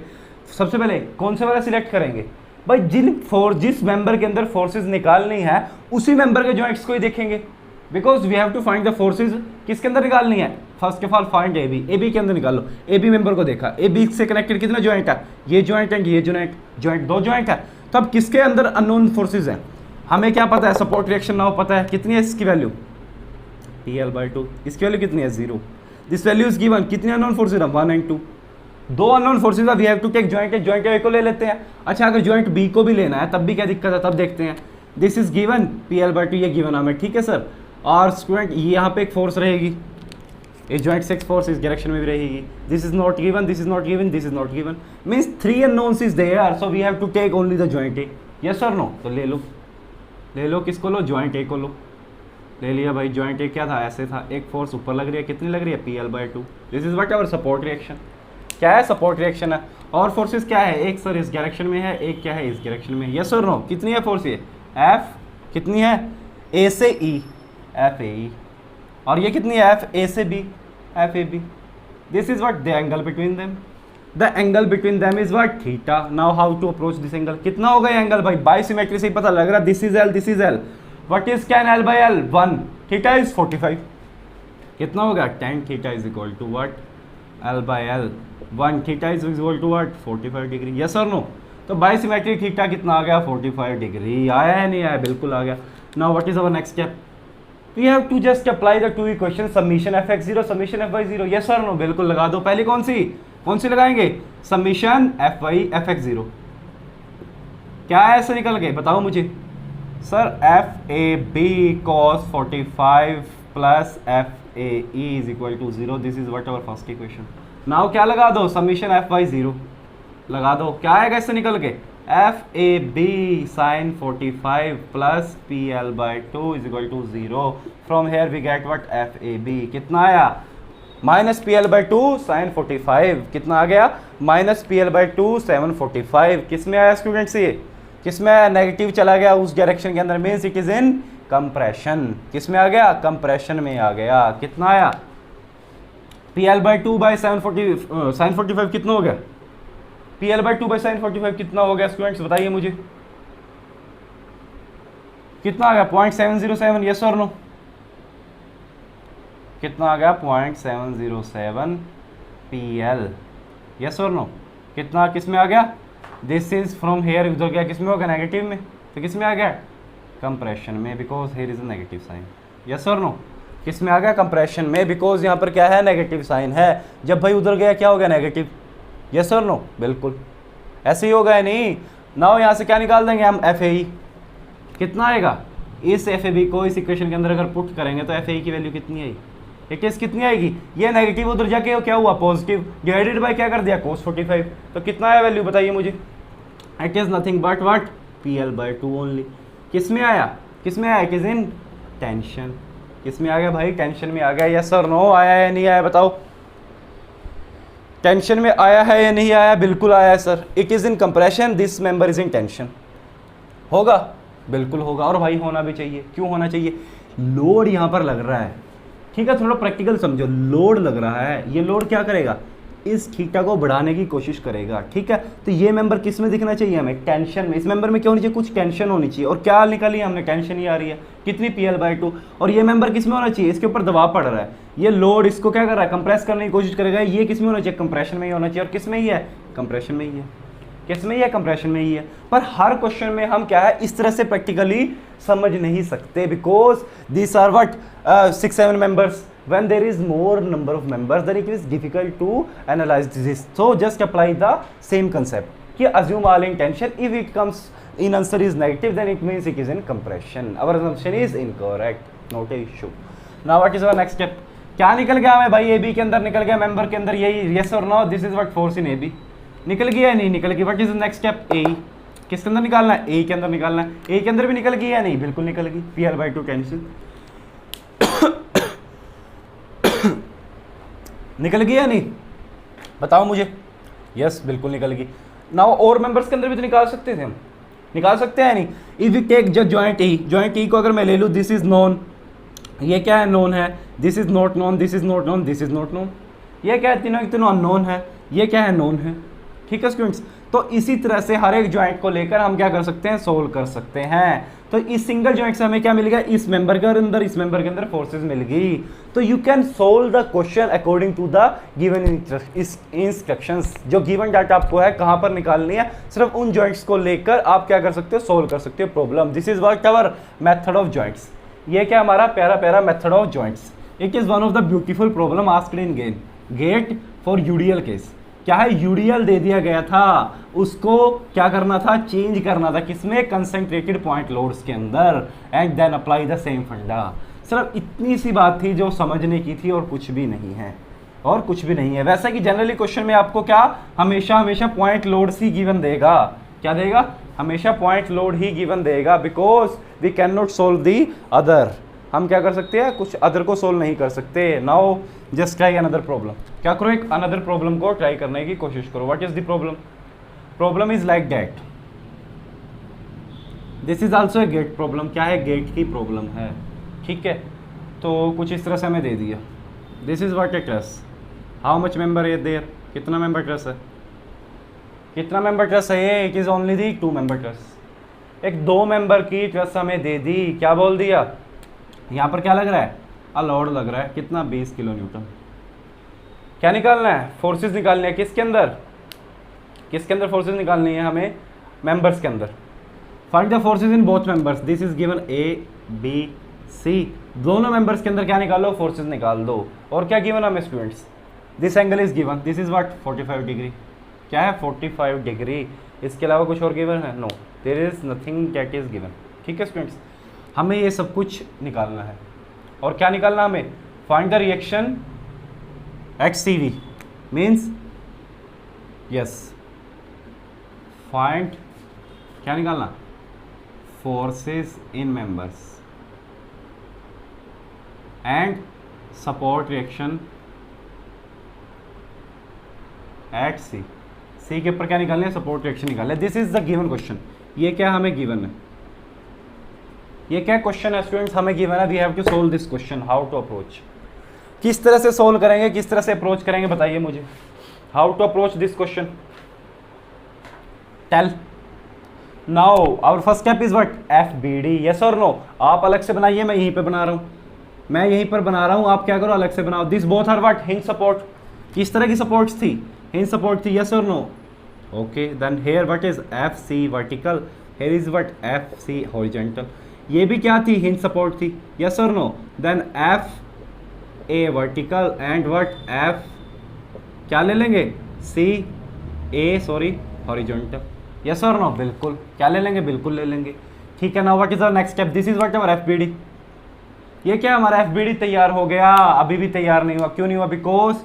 सबसे पहले कौन से वाला सिलेक्ट करेंगे भाई, जिस मेंबर के अंदर फोर्सेज निकालनी है उसी मेंबर के जॉइंट्स को ही देखेंगे, because we have to find the forces, किसके अंदर निकालनी है, first of all find A B के अंदर निकाल लो, ए बी मेंबर को देखा, ए बी से कनेक्टेड कितना जॉइंट है, ये जॉइंट एंड ये जॉइंट 2 जॉइंट है, तो अब किसके अंदर अननोन फोर्सेज हैं, हमें क्या पता है, सपोर्ट रिएक्शन ना हो पता है, कितनी है इसकी वैल्यू, PL बाय टू, इसकी वैल्यू कितनी है, 0, दिस वैल्यू इज गिवन, कितनी अननोन फोर्सेज है, 1 एंड 2, 2 अननोन फोर्सेज है, we have to take joint A, joint A को ले लेते हैं, अच्छा अगर जॉइंट बी को भी लेना है तब भी क्या दिक्कत है, तब देखते हैं, this is given PL by to, ये गिवन हमें, ठीक है सर, और स्टूडेंट ये यहाँ पे एक फोर्स रहेगी, ये जॉइंट सेक्स फोर्स इस डायरेक्शन में भी रहेगी, this is not given, this is not given, this is not given, means 3 unknowns is there, so we have to take only the joint A, yes और नो, तो ले लो किसको लो, जॉइंट ए को लो, ले लिया भाई, जॉइंट ए क्या था, ऐसे था, एक फोर्स ऊपर लग रही है, कितनी लग रही है, PL by two, this is what our support reaction, क्या है, सपोर्ट रिएक्शन है, और फोर्सेस क्या है, एक सर इस डायरेक्शन में है, एक क्या है इस डायरेक्शन में, यस और नो, कितनी है फोर्स, ये F कितनी है, A से E, F A E, और ये कितनी है, F A से B, F A B, this is what the angle between them, the angle between them is what theta. Now how to approach this angle, कितना होगा ये angle भाई, by symmetry से ही पता लग रहा है, this is L, this is L, what is tan L by L, 1, theta is 45, कितना होगा, tan theta is equal to what, L by L, 1 theta is equal to what, 45 degree, yes और no, तो by symmetry theta कितना आ गया, 45 degree, आया है नहीं आया, बिल्कुल आ गया। Now what is our next step, we have to just apply the 2 equation, summation fx0, summation fy0, yes और नो, बिल्कुल लगा दो, पहले कौन सी लगाएंगे, समीशन fx0, क्या है ऐसे निकल गए, बताओ मुझे sir, FAB cos 45 plus FAE is equal to 0, this is what our first equation. Now क्या लगा दो, समीशन fy0 लगा दो, क्या आएगा इससे निकल के, FAB sin 45 plus PL by 2 is equal to 0, from here we get what, FAB कितना आया, माइनस PL बाय 2 sin 45, कितना आ गया, माइनस PL बाय 2 745, किस में आया स्टूडेंट्स, ये किस में आया, नेगेटिव चला गया उस डायरेक्शन के अंदर, means it is in compression, किस में आ गया, कंप्रेशन में आ गया, कितना आया, PL बाय 2 बाय 745 कितना हो गया, PL/2/sin 45 कितना हो गया स्टूडेंट्स, बताइए मुझे कितना आ गया, 0.707, यस और नो, कितना आ गया 0.707 PL, यस और नो, कितना किस में आ गया, दिस इज फ्रॉम हेयर उधर गया किस में होगा, नेगेटिव में, तो किस में आ गया, कंप्रेशन में, because here is a negative sign, yes और नो, किस में आ गया, कंप्रेशन में, बिकॉज यहाँ पर क्या है, नेगेटिव साइन है, जब भाई उधर गया क्या हो गया, नेगेटिव, यस और नो, बिल्कुल ऐसे ही होगा, नहीं नाउ यहाँ से क्या निकाल देंगे हम, FAE कितना आएगा, इस FAB को इस इक्वेशन के अंदर अगर पुट करेंगे तो FAE की वैल्यू कितनी आई, एक केस कितनी आएगी, ये नेगेटिव उधर जाके क्या हुआ, पॉजिटिव, डिवाइडेड बाय क्या कर दिया, cos 45, तो कितना आया वैल्यू बताइए मुझे, it is nothing but what, PL/2 only, किस में आया, किस में आया, इट इज इन टेंशन, किस में आ गया भाई, टेंशन में आ गया, यस और नो, आया या नहीं आया बताओ, टेंशन में आया है या नहीं आया, बिल्कुल आया है sir, it is in compression, this member is in tension, होगा, बिल्कुल होगा, और भाई होना भी चाहिए, क्यों होना चाहिए, लोड यहाँ पर लग रहा है, ठीक है, थोड़ा प्रैक्टिकल समझो, लोड लग रहा है, ये लोड क्या करेगा, इस थीटा को बढ़ाने की कोशिश करेगा, ठीक है, तो ये मेंबर किस में दिखना चाहिए हमें, टेंशन में, इस मेंबर में क्या होनी चाहिए, कुछ टेंशन होनी चाहिए, और क्या निकाली हमने, टेंशन ही आ रही है, कितनी, PL/2, और ये मेंबर किस में होना चाहिए, इसके ऊपर दबाव पड़ रहा है, ये लोड इसको क्या कर रहा है, कंप्रेस करने की कोशिश करेगा, ये किस में होना चाहिए, कंप्रेशन में ही होना चाहिए, और किस में ही है, कंप्रेशन में ही है, किस में ही है, कंप्रेशन में ही है, पर हर क्वेश्चन में हम क्या है इस तरह से प्रैक्टिकली समझ नहीं सकते, because this are what 6-7 members, when there is more number of members then it is difficult to analyze this, so just apply the same concept कि assume all in tension, if it comes in answer is negative then it means it is in compression, our assumption is incorrect, not a issue. Now what is our next step, क्या निकल गया हमें भाई, AB के अंदर निकल गया, member के अंदर यही, yes or no, this is what force in AB, निकल गया या नहीं निकल गया, what is the next step, A, किसके अंदर निकालना है, A के अंदर निकालना है, A के अंदर भी निकल गई या नहीं, बिल्कुल निकल गई, PL/2 टेंशन निकल गई या नहीं, बताओ मुझे, यस बिल्कुल निकल गई, नाउ और मेंबर्स के अंदर भी तो निकाल सकते थे हम, निकाल सकते हैं नहीं, if you take just joint E को अगर मैं ले लूँ, दिस इज नोन, ये क्या है, नोन है, this is not known, this is not known, this is not known, ये क्या है, तीनों अननोन है, ये क्या है, नोन है, ठीक है स्टूडेंट्स, तो इसी तरह से हर एक जॉइंट को लेकर हम क्या कर सकते हैं, सोल्व कर सकते हैं, तो इस सिंगल जॉइंट से हमें क्या मिल गया, इस मेंबर के अंदर, इस मेंबर के अंदर फोर्सेस मिल गई, तो you can solve the question according to the given instructions, जो गिवन डाटा आपको है कहां पर निकालनी है, सिर्फ उन जॉइंट्स को लेकर आप क्या कर सकते हो, सोल्व कर सकते हो problem, this is what our method of joints, ये क्या हमारा प्यारा method of joints, it is one of the beautiful problem asked in GATE for UDL case, क्या है, यूडीएल दे दिया गया था, उसको क्या करना था, चेंज करना था, किसमें, कंसंट्रेटेड पॉइंट लोड्स के अंदर, and then apply the same funda, सिर्फ इतनी सी बात थी जो समझने की थी, और कुछ भी नहीं है, और कुछ भी नहीं है, वैसा कि जनरली क्वेश्चन में आपको क्या हमेशा पॉइंट लोड्स ही गिवन देगा, क्या देगा, हमेशा पॉइंट लोड ही गिवन देगा, because we can not solve the other, हम क्या कर सकते हैं, कुछ अदर को सोल्व नहीं कर सकते, now just try another problem, क्या करो, एक अनदर प्रॉब्लम को ट्राई करने की कोशिश करो, what is the problem is like that, this is also a gate problem, क्या है, गेट की प्रॉब्लम है, ठीक है, तो कुछ इस तरह से हमें दे दिया, this is what A truss, how much member है देयर, कितना मेंबर ट्रस है, कितना मेंबर ट्रस है ये, it is only the 2 member truss, एक 2 मेंबर की ट्रस हमें दे दी, क्या बोल दिया, यहाँ पर क्या लग रहा है, लोड लग रहा है, कितना 20 किलो न्यूटन, क्या निकालना है, फोर्सेस निकालनी है, किसके अंदर फोर्सेस निकालनी है हमें, मेंबर्स के अंदर, find the forces in both members, this is given ABC, दोनों मेंबर्स के अंदर क्या निकालो, फोर्सेस निकाल दो, और क्या गिवन हमें students, this angle is given, this is what 45 degree, क्या है 45 डिग्री, इसके अलावा कुछ और गिवन है, no there is nothing that is given, ठीक है स्टूडेंट्स, हमें ये सब कुछ निकालना है, और क्या निकालना हमें, find the reaction at CV means, yes find, क्या निकालना, forces in members and support reaction at C के ऊपर क्या निकालना है, सपोर्ट रिएक्शन निकालना है, this is the given question, ये क्या हमें गिवन है, ये क्या क्वेश्चन है स्टूडेंट्स, हमें गिवन है, we have to solve this question, how to approach, किस तरह से सोल्व करेंगे, किस तरह से अप्रोच करेंगे, बताइए मुझे, how to approach this question, tell. Now our first step is what, F B D, yes और नो। आप अलग से बनाइए, मैं यहीं पे बना रहा हूँ, मैं यहीं पर बना रहा हूँ, आप क्या करो अलग से बनाओ। This both are what, hinge support. किस तरह की सपोर्ट्स थी, हिंज सपोर्ट थी, यस और no. Okay then here what is F C vertical, here is what F C horizontal. ये भी क्या थी, हिंज सपोर्ट थी, यस और no. Then F A vertical and what F क्या ले लेंगे, C A sorry horizontal, yes और नो, बिल्कुल क्या ले लेंगे, बिल्कुल ले लेंगे। ठीक है, now what is our next step, this is what our F B D. ये क्या हमारा एफ बी डी तैयार हो गया, अभी भी तैयार नहीं हुआ, क्यों नहीं हुआ, बिकॉज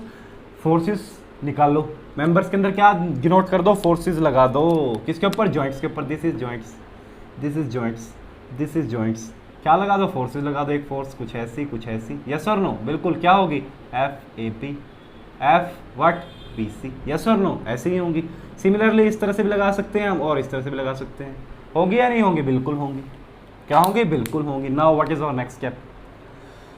फोर्सेस निकालो, मेंबर्स के अंदर क्या डिनोट कर दो, फोर्सेस लगा दो, किसके ऊपर, जॉइंट्स के ऊपर। This is joints, this is joints, this is joints, क्या लगा दो, फोर्सेस लगा दो, एक फोर्स कुछ ऐसी कुछ ऐसी, यस और नो, बिल्कुल क्या होगी, F A P, F what B C, yes और नो, ऐसे ही होंगी। सिमिलरली इस तरह से भी लगा सकते हैं हम और इस तरह से भी लगा सकते हैं, होंगी या नहीं होंगी, बिल्कुल होंगी, क्या होंगी, बिल्कुल होंगी। Now what is our next step,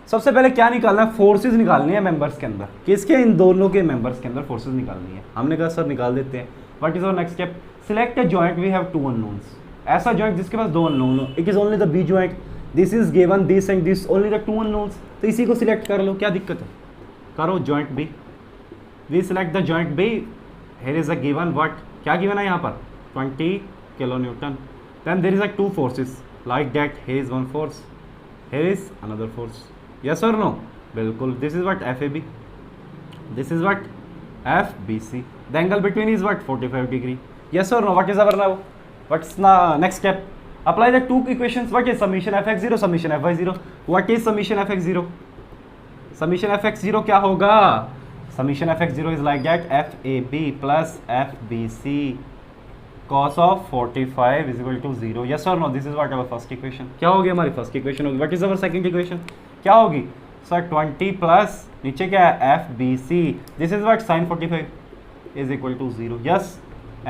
सबसे पहले क्या निकालना है, फोर्सेस निकालनी है मेंबर्स के अंदर, किसके, इन दोनों के मेंबर्स के अंदर फोर्सेस निकालनी है। हमने कहा सर निकाल देते हैं। What is our next step, select a joint we have two unknowns, ऐसा जॉइंट जिसके पास दो अननोन हो, it is only the B joint, this is given this and this only the two unknowns, तो इसी को सिलेक्ट कर लो, क्या दिक्कत है, करो joint B, we select the joint B, here is a given what, क्या given है यहाँ पर 20 kilo Newton, then there is a two forces like that, here is one force, here is another force, yes or no, बिल्कुल। this is what FAB, this is what FBC, the angle between is what 45 degree, yes or no, what is our now, what's the next step, apply the two equations, what is summation fx0 summation fy0, what is summation fx0, summation fx0 क्या होगा, summation fx0 is like that, FAB plus FBC cos of 45 is equal to 0, yes or no, this is what our first equation, क्या होगी हमारी first equation होगी। what is our second equation, क्या होगी sir 20 plus नीचे क्या है FBC, this is what sin 45 is equal to 0, yes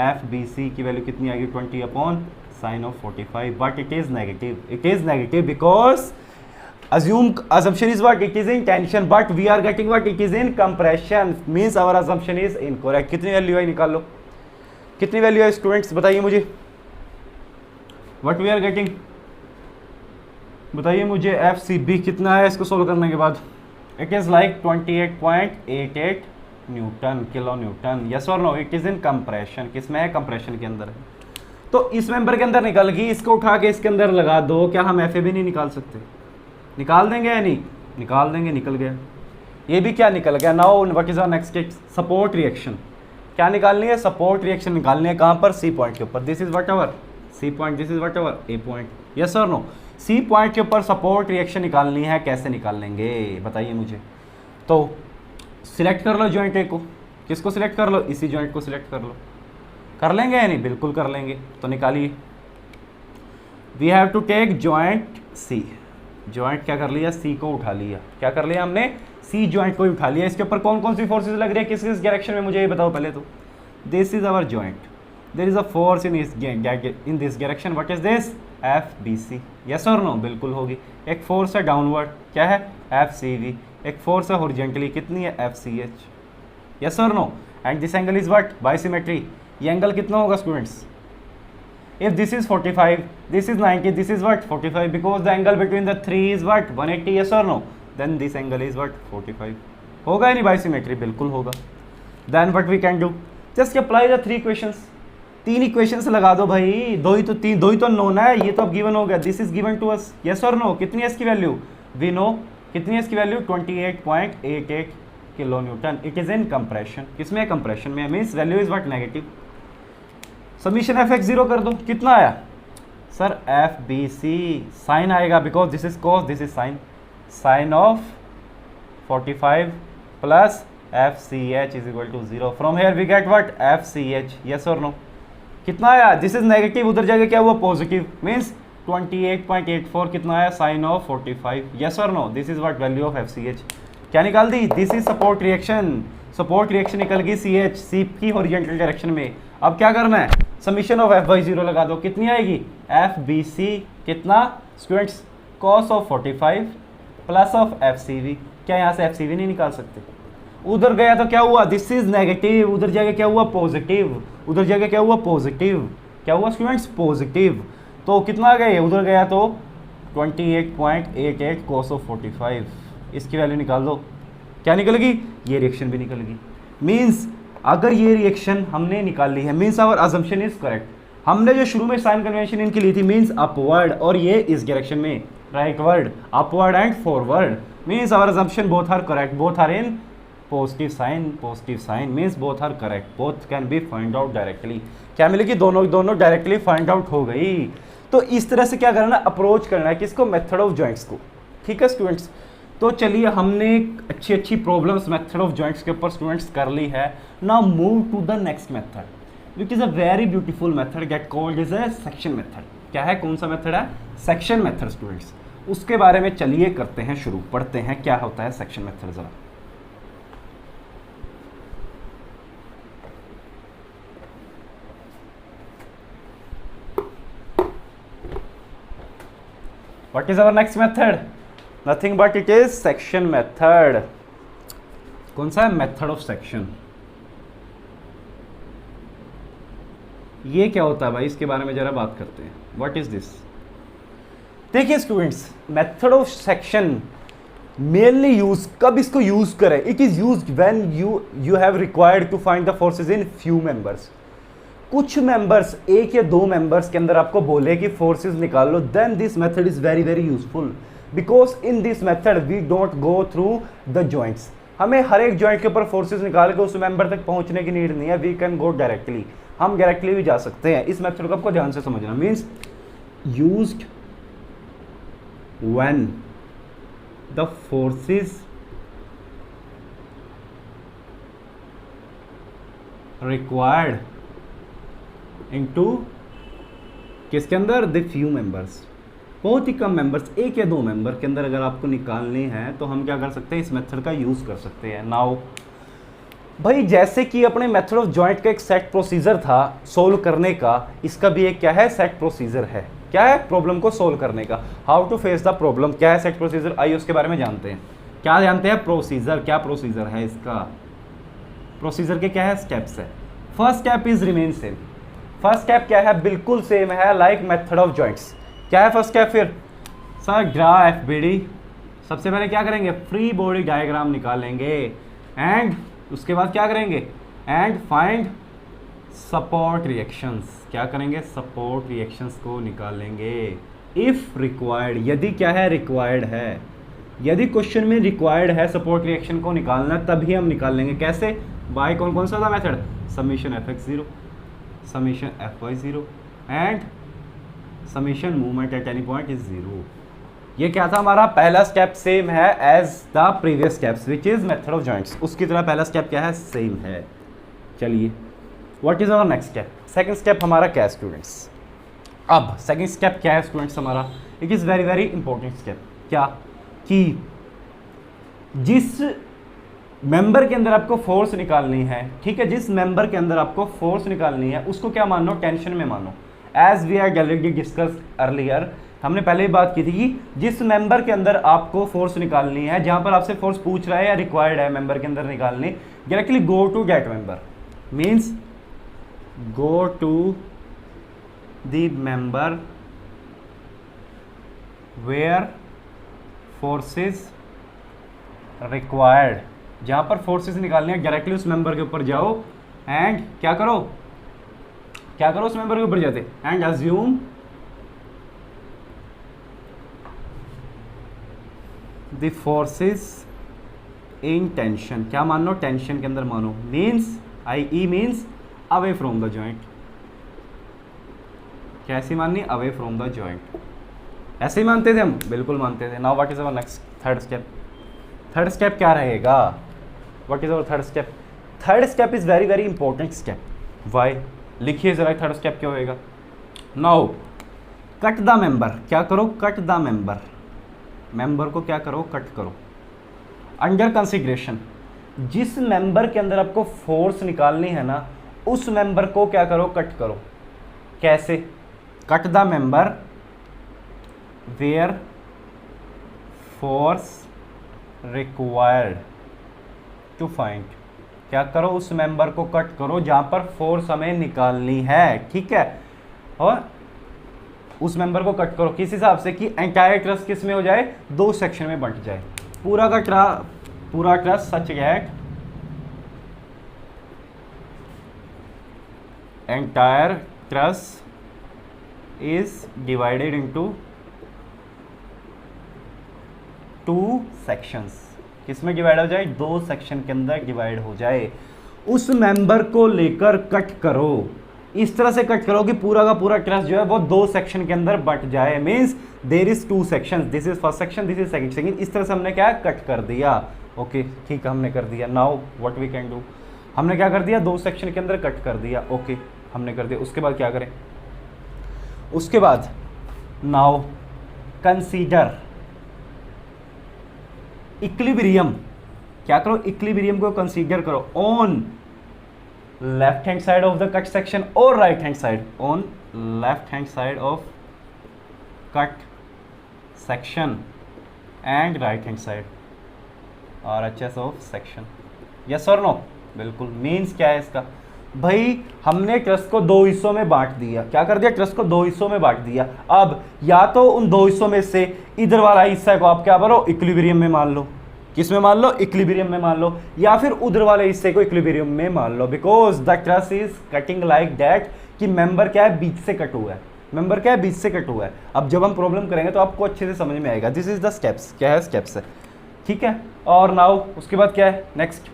FBC की वैल्यू कितनी आएगी 20 upon sin of 45, but it is negative, it is negative because assumption is what, it is in tension, but we are getting what, it is in compression, means our assumption is incorrect। कितनी value है निकाल लो, कितनी value है students बताइए मुझे, what we are getting, बताइए मुझे FCB कितना है इसको सोल्व करने के बाद, it is like 28.88 newton kilo newton, yes और no, it is in compression, किसमें है, कंप्रेशन के अंदर है। तो इस मेंबर के अंदर निकल गई, इसको उठा के इसके अंदर लगा दो, क्या हम FAB नहीं निकाल सकते, निकाल देंगे या नहीं, निकाल देंगे, निकल गया, ये भी क्या निकल गया। Now what is our next step, support reaction, क्या निकालनी है, सपोर्ट रिएक्शन निकालनी है, कहाँ पर, सी पॉइंट के ऊपर, this is what our C point, this is what our A point, yes और नो, सी पॉइंट के ऊपर सपोर्ट रिएक्शन निकालनी है, कैसे निकाल लेंगे बताइए मुझे। तो सिलेक्ट कर लो जॉइंट ए को, किसको सिलेक्ट कर लो, इसी जॉइंट को सिलेक्ट कर लो, कर लेंगे या नहीं, बिल्कुल कर लेंगे, तो निकालिए। We have to take joint C, joint क्या कर लिया, सी को उठा लिया, क्या कर लिया हमने, सी जॉइंट को उठा लिया। इसके ऊपर कौन कौन सी फोर्सेस लग रही है, किस किस डायरेक्शन में, मुझे ये बताओ पहले तो। This is our joint, there is a force in this direction, what is this, FBC, yes और नो, बिल्कुल होगी। एक फोर्स है डाउनवर्ड, क्या है, FCV, एक फोर्स है हॉरिजॉन्टली, कितनी है, FCH, यस और no, and this angle is what, by symmetry, ये एंगल कितना होगा students, if this is 45, this is 90, this is what 45, because the angle between the three is what 180, yes or no, then this angle is what 45, होगा या नहीं बाइसिमेट्री, बिल्कुल होगा। then what we can do, just apply the three equations, तीन equations लगा दो भाई, दो ही तो नोन है, ये तो अब गिवन हो गया, this is given to us, yes और नो, कितनी है इसकी वैल्यू, वी नो, कितनी है इसकी value 28.88 kilo newton, it is in compression, किसमें, कंप्रेशन में, means value is what negative. Summation FX0 कर दो, कितना आया सर, FBC, साइन आएगा because this is cos, this is sine, sine of 45 plus FCH is equal to 0, from here we get what, FCH, yes और no, कितना आया, this is negative, उधर जाके क्या हुआ, पॉजिटिव, मीन्स 28.84, कितना आया, साइन ऑफ 45, यस और no, this is what value of FCH, क्या निकाल दी, दिस इज सपोर्ट रिएक्शन, सपोर्ट रिएक्शन निकल गई CH, सी की हॉरिजॉन्टल डायरेक्शन में। अब क्या करना है, समीशन ऑफ FY0 लगा दो, कितनी आएगी, FBC, कितना students, cos of 45 plus of FCV, क्या यहाँ से FCV नहीं निकाल सकते, उधर गया तो क्या हुआ, दिस इज नेगेटिव, उधर जाके क्या हुआ, पॉजिटिव, उधर जाके क्या हुआ, पॉजिटिव, क्या हुआ स्टूडेंट्स, पॉजिटिव। तो कितना आ गया, उधर गया तो 28.88 cos ऑफ 45, इसकी वैल्यू निकाल दो, क्या निकलेगी, ये रिएक्शन भी निकलेगी। मीन्स अगर ये रिएक्शन हमने निकाल ली है, means our assumption is correct. हमने जो शुरू में साइन कन्वेंशन इनकी ली थी मीन्स अपवर्ड, और ये इस डायरेक्शन में rightward, upward and forward, means our assumption both are correct, both are in positive sign means both are correct, both can be find out directly. क्या मिलेगी, दोनों डायरेक्टली फाइंड आउट हो गई। तो इस तरह से क्या करना है, अप्रोच करना है किसको, मेथड ऑफ जॉइंट्स को। ठीक है स्टूडेंट्स, तो चलिए हमने अच्छी प्रॉब्लम्स मेथड ऑफ जॉइंट्स के ऊपर स्टूडेंट्स कर ली है। Now move to the next method which is a very beautiful method get called is a section method. क्या है, कौन सा मेथड है, सेक्शन मेथड स्टूडेंट्स। उसके बारे में चलिए करते हैं शुरू, पढ़ते हैं क्या होता है सेक्शन मेथड जरा। What is our next method? Nothing but it is section method. कौन सा है, मेथड ऑफ सेक्शन। ये क्या होता है भाई, इसके बारे में जरा बात करते हैं। What is this? देखिए students, method of section mainly use कब इसको यूज करें, it is used when you have required to find the forces in few members. कुछ मेंबर्स, एक या दो मेंबर्स के अंदर आपको बोले कि फोर्सेस निकाल लो, then this method is very very useful because in this method we don't go through the joints. हमें हर एक जॉइंट के ऊपर फोर्सेस निकाल के उस मेंबर तक पहुंचने की नीड नहीं है, वी कैन गो डायरेक्टली, हम डायरेक्टली भी जा सकते हैं। इस मेथड को आपको ध्यान से समझना, means used when the forces required into किसके अंदर, द फ्यू मेंबर्स, बहुत ही कम मेंबर्स, एक या दो मेंबर के अंदर अगर आपको निकालने हैं तो हम क्या कर सकते हैं, इस मेथड का यूज कर सकते हैं। नाउ भाई जैसे कि अपने मेथड ऑफ जॉइंट का एक सेट प्रोसीजर था सोल्व करने का, इसका भी एक क्या है, सेट प्रोसीजर है। क्या है, प्रॉब्लम को सोल्व करने का, how to face the problem. क्या है सेट प्रोसीजर, आइए उसके बारे में जानते हैं। क्या जानते हैं, प्रोसीजर, क्या प्रोसीजर है इसका, प्रोसीजर के क्या है, स्टेप्स है। First step is remain same, first step क्या है, बिल्कुल सेम है लाइक मेथड ऑफ जॉइंट्स। क्या है फर्स्ट स्टेप, फिर सर ड्रा एफबीडी, सबसे पहले क्या करेंगे, फ्री बॉडी डायग्राम निकालेंगे एंड उसके बाद क्या करेंगे, एंड फाइंड सपोर्ट रिएक्शंस। क्या करेंगे, सपोर्ट रिएक्शंस को निकालेंगे इफ रिक्वायर्ड, यदि क्या है, रिक्वायर्ड है, यदि क्वेश्चन में रिक्वायर्ड है सपोर्ट रिएक्शन को निकालना तभी हम निकाल लेंगे। कैसे, बाय कौन सा था method, summation fx0, summation fy0 and summation movement at any point is 0। ये क्या था, हमारा पहला स्टेप सेम है as the previous steps which is method of joints, उसकी तरह पहला स्टेप क्या है, सेम है। चलिए what is our next step, second step हमारा क्या है स्टूडेंट्स। अब सेकंड स्टेप क्या है स्टूडेंट्स हमारा, it is very very important step. क्या कि जिस मेंबर के अंदर आपको फोर्स निकालनी है, ठीक है, जिस मेंबर के अंदर आपको फोर्स निकालनी है उसको क्या मानो, टेंशन में मानो। As we are already discuss earlier, हमने पहले ही बात की थी कि जिस मेंबर के अंदर आपको फोर्स निकालनी है, जहां पर आपसे फोर्स पूछ रहा है या रिक्वायर्ड है मेंबर के अंदर निकालनी, directly go to that member, means go to the member where forces required, जहां पर फोर्सेस निकालनी है डायरेक्टली उस मेंबर के ऊपर जाओ एंड क्या करो उस मेंबर के ऊपर जाते and assume the forces in tension. क्या मानो, टेंशन के अंदर मानो, means I means away from the joint. कैसी माननी, अवे फ्रॉम द जॉइंट। ऐसे ही मानते थे हम, बिल्कुल मानते थे। Now what is our next third step, third step क्या रहेगा, what is our third step, third step is very very important step. Why, लिखिए जरा थर्ड स्टेप क्या होएगा। नाउ कट द मेंबर, क्या करो, कट द मेंबर, मेंबर को क्या करो, कट करो। अंडर कंसिडरेशन, जिस मेंबर के अंदर आपको फोर्स निकालनी है ना उस मेंबर को क्या करो, कट करो। कैसे, cut the member where force required to find, क्या करो, उस मेंबर को कट करो जहां पर फोर्स हमें निकालनी है। ठीक है, और उस मेंबर को कट करो किस हिसाब से कि एंटायर ट्रस्ट किस में हो जाए, 2 सेक्शन में बंट जाए। पूरा trust such that entire trust is divided into 2 sections. किस में डिवाइड हो जाए, 2 सेक्शन के अंदर डिवाइड हो जाए। उस मेंबर को लेकर कट करो, इस तरह से कट करो कि पूरा का पूरा ट्रस्ट जो है वो 2 सेक्शन के अंदर बट जाए। Means there is 2 sections, this is first section, this is second section. इस तरह से हमने क्या कट कर दिया। ओके ठीक है, हमने कर दिया। Now what we can do, हमने क्या कर दिया, 2 सेक्शन के अंदर कट कर दिया। ओके हमने कर दिया। उसके बाद क्या करें, उसके बाद नाउ कंसीडर इक्विलिब्रियम। क्या करो, इक्विलिब्रियम को कंसीडर करो on left hand side of the cut section और right hand side, on left hand side of cut section and right hand side RHS of section. Yes और no, बिल्कुल। Means क्या है इसका, भाई हमने ट्रस्ट को 2 हिस्सों में बांट दिया। क्या कर दिया, ट्रस्ट को 2 हिस्सों में बांट दिया। अब या तो उन 2 हिस्सों में से इधर वाला हिस्सा को आप क्या बोलो, इक्विलिब्रियम में मान लो। किस में मान लो, इक्विलिब्रियम में मान लो, या फिर उधर वाले हिस्से को इक्विलिब्रियम में मान लो। Because the trust is cutting like that कि मेंबर क्या है, बीच से कट हुआ है। मेंबर क्या है, बीच से कट हुआ है। अब जब हम प्रॉब्लम करेंगे तो आपको अच्छे से समझ में आएगा। दिस इज द स्टेप्स, क्या है, स्टेप्स है, ठीक है। और नाउ उसके बाद क्या है, नेक्स्ट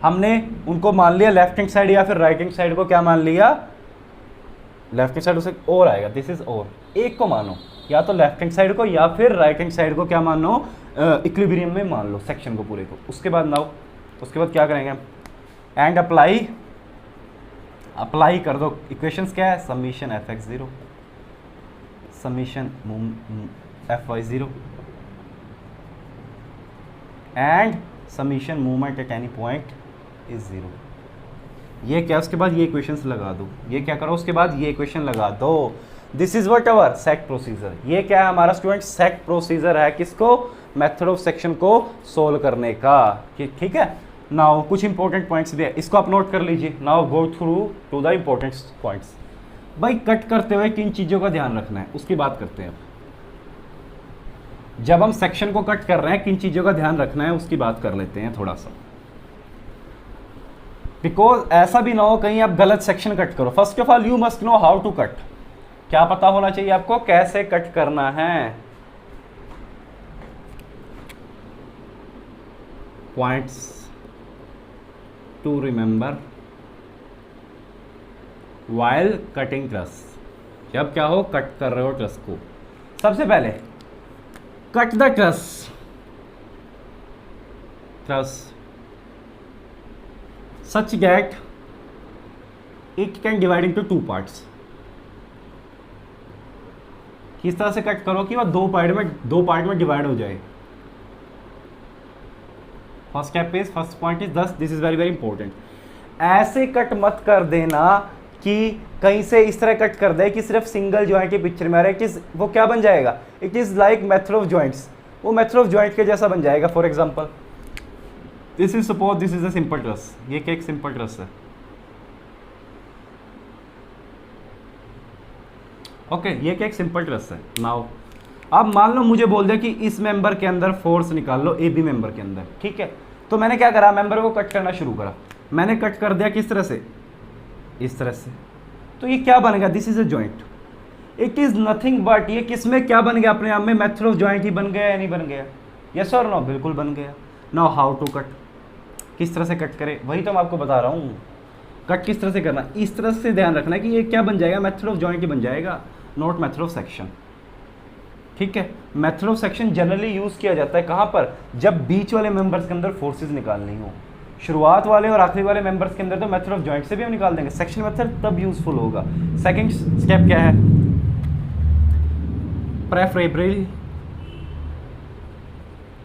हमने उनको मान लिया लेफ्ट हैंड साइड या फिर राइट हैंड साइड को क्या मान लिया, लेफ्ट हैंड साइड उसे और आएगा, दिस इज और। एक को मानो, या तो लेफ्ट हैंड साइड को या फिर राइट हैंड साइड को क्या मानो, इक्विलिब्रियम में मान लो सेक्शन को पूरे को। उसके बाद नाउ उसके बाद क्या करेंगे, एंड अप्लाई कर दो। इक्वेशंस क्या है, summation fx0, summation fy0 and summation movement at any point is 0। ये क्या, उसके बाद ये इक्वेशंस लगा दो। ये क्या करो, उसके बाद ये इक्वेशन लगा दो। This is what our set procedure. ये क्या है हमारा स्टूडेंट, सेट प्रोसीजर है किसको, मेथड ऑफ सेक्शन को सोल्व करने का। ठीक है। नाउ कुछ इंपॉर्टेंट पॉइंट्स भी है, इसको आप नोट कर लीजिए। Now go through to the important points. भाई कट करते हुए किन चीज़ों का ध्यान रखना है उसकी बात करते हैं। जब हम सेक्शन को कट कर रहे हैं किन चीज़ों का ध्यान रखना है उसकी बात कर लेते हैं थोड़ा सा। बिकॉज ऐसा भी ना हो कहीं आप गलत सेक्शन कट करो। First of all you must know how to cut. क्या पता होना चाहिए आपको कैसे कट करना है। Points to remember while cutting truss. जब क्या हो, कट कर रहे हो ट्रस्ट को, सबसे पहले cut the trust such that it can divide into 2 parts। किस तरह से कट करो कि वह 2 पार्ट में डिवाइड हो जाए। फर्स्ट पॉइंट इज दस, this is very very important. ऐसे कट मत कर देना कि कहीं से इस तरह कट कर दे कि सिर्फ सिंगल जॉइंट की पिक्चर में आ रहा है। इट इज वो क्या बन जाएगा, it is like method of joints, वो मेथड ऑफ जॉइंट के जैसा बन जाएगा। For example this is suppose this is a simple trust. ये क्या एक सिंपल ट्रस्ट है, ओके ये क्या एक सिंपल ट्रस्ट है। नाउ अब मान लो मुझे बोल दिया कि इस मेंबर के अंदर फोर्स निकाल लो ए बी मेंबर के अंदर, ठीक है। तो मैंने क्या करा, मेंबर को कट करना शुरू करा। मैंने कट कर दिया किस तरह से, इस तरह से। तो ये क्या बन गया, this is a joint. It is nothing but, ये किस में क्या बन गया अपने आप में, मेथड ऑफ जॉइंट ही बन गया या नहीं बन गया, यस और नो, बिल्कुल बन गया। नाउ हाउ टू कट, किस तरह से कट करें, वही तो मैं आपको बता रहा हूँ। कट किस तरह से करना, इस तरह से ध्यान रखना है कि ये क्या बन जाएगा, मेथड ऑफ जॉइंट ही बन जाएगा, नॉट मेथड ऑफ सेक्शन, ठीक है। Method of section generally use किया जाता है कहाँ पर, जब बीच वाले मेंबर्स के अंदर फोर्सेज निकालनी हो। शुरुआत वाले और आखिरी वाले मेंबर्स के अंदर तो मेथड ऑफ जॉइंट से भी हम निकाल देंगे, सेक्शन मेथड तब यूजफुल होगा। सेकंड स्टेप क्या है,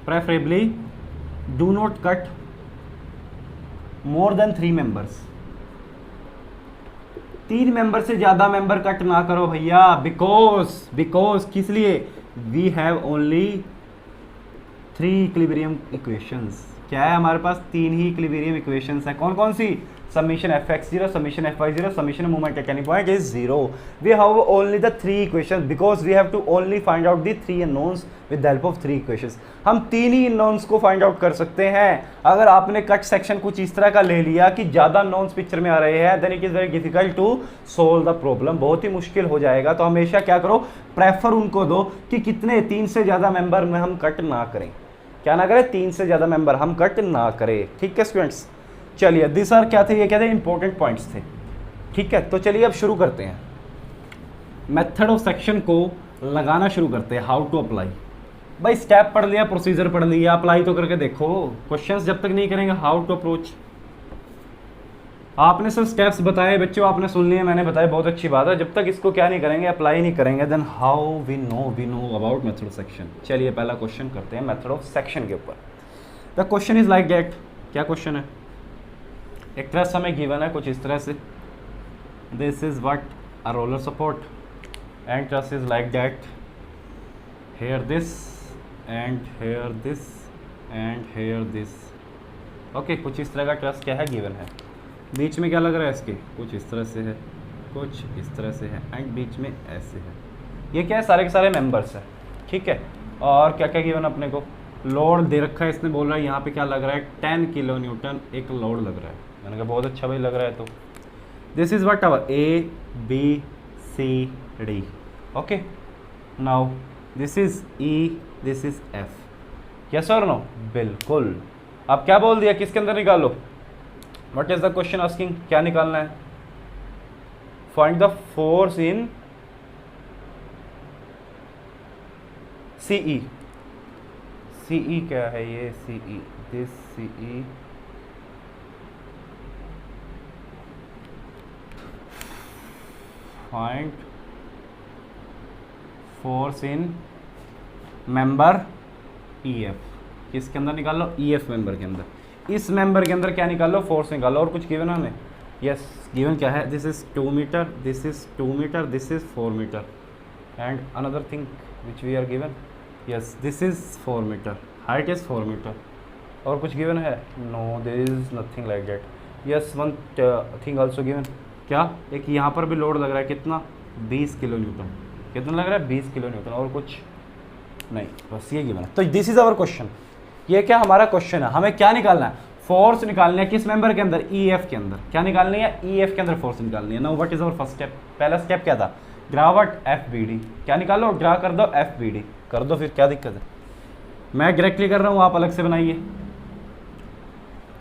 preferably do not cut more than 3 members. 3 member से ज्यादा मेंबर कट ना करो भैया, बिकॉज किस लिए, we have only 3 equilibrium equations. क्या है हमारे पास, 3 ही इक्विलिब्रियम इक्वेशंस है। कौन कौन सी, summation fx0, summation fy0, summation moment at any point is 0. We have only the 3 equations because we have to only find out the 3 unknowns with the help of 3 equations. हम 3 ही unknowns को find out कर सकते हैं. अगर आपने cut section कुछ इस तरह का ले लिया कि ज़्यादा unknowns पिक्चर में आ रहे हैं, then it is very difficult to solve the problem. बहुत ही मुश्किल हो जाएगा. तो हमेशा क्या करो, प्रेफर उनको दो कि कितने 3 से ज़्यादा मेंबर में हम कट ना करें. क्या ना करें, 3 से ज़्यादा मेंबर हम कट ना करें. ठीक है स्टूडेंट्स, चलिए दिस आर क्या थे, ये क्या थे, इंपॉर्टेंट पॉइंट्स थे. ठीक है, तो चलिए अब शुरू करते हैं. मेथड ऑफ सेक्शन को लगाना शुरू करते हैं. How to apply. भाई स्टेप पढ़ लिया, प्रोसीजर पढ़ लिया, अप्लाई तो करके देखो. क्वेश्चंस जब तक नहीं करेंगे हाउ टू अप्रोच. आपने सब स्टेप्स बताए बच्चों, आपने सुन लिए, मैंने बताया, बहुत अच्छी बात है. जब तक इसको क्या नहीं करेंगे, अप्लाई नहीं करेंगे, then how we know about method of section. चलिए पहला क्वेश्चन करते हैं मेथड ऑफ सेक्शन के ऊपर. The question is like that. क्या क्वेश्चन है, एक तरह से हमें गिवन है कुछ इस तरह से. This is what a roller support and truss is like that. Here this and here this and here this. Okay, कुछ इस तरह का ट्रस क्या है, गिवन है. बीच में क्या लग रहा है इसके, कुछ इस तरह से है, कुछ इस तरह से है, एंड बीच में ऐसे है. ये क्या है, सारे के सारे मेंबर्स हैं. ठीक है, और क्या क्या गिवन अपने को, लोड दे रखा है. इसने बोल रहा है यहाँ पे क्या लग रहा है, 10 किलो न्यूटन एक लोड लग रहा है. मैंने कहा बहुत अच्छा भाई लग रहा है. तो this is what our A B C D. Okay, now this is E, this is F. Yes और नो, बिल्कुल. अब क्या बोल दिया, किसके अंदर निकालो. What is the question asking, क्या निकालना है, find the force in CE. CE क्या है, ये CE, this CE, find force in member EF. किसके अंदर निकालो, ईएफ मेंबर के अंदर. इस मेंबर के अंदर क्या निकालो, फोर्स निकालो. और कुछ गिवन है हमें, यस गिवन क्या है, this is 2 meter, this is 2 meter, this is 4 meter, and another thing which we are given, yes this is 4 meter, height is 4 meter. और कुछ गिवन है, no there is nothing like that. Yes one thing also given, क्या, एक यहाँ पर भी load लग रहा है, कितना, 20 किलो न्यूटन. कितना लग रहा है, 20 किलो न्यूटन. और कुछ नहीं, बस ये गिवन है. तो दिस इज आवर क्वेश्चन. ये क्या हमारा क्वेश्चन है, हमें क्या निकालना है, फोर्स निकालनी है. किस मेंबर के अंदर, ईएफ के अंदर. क्या निकालनी है, ईएफ के अंदर फोर्स निकालनी है. Now what is our first step. पहला स्टेप क्या था, ड्रा व्हाट, एफबीडी. क्या निकालो, ड्रा कर दो एफबीडी. कर दो, फिर क्या दिक्कत है, मैं डायरेक्टली कर रहा हूँ, आप अलग से बनाइए.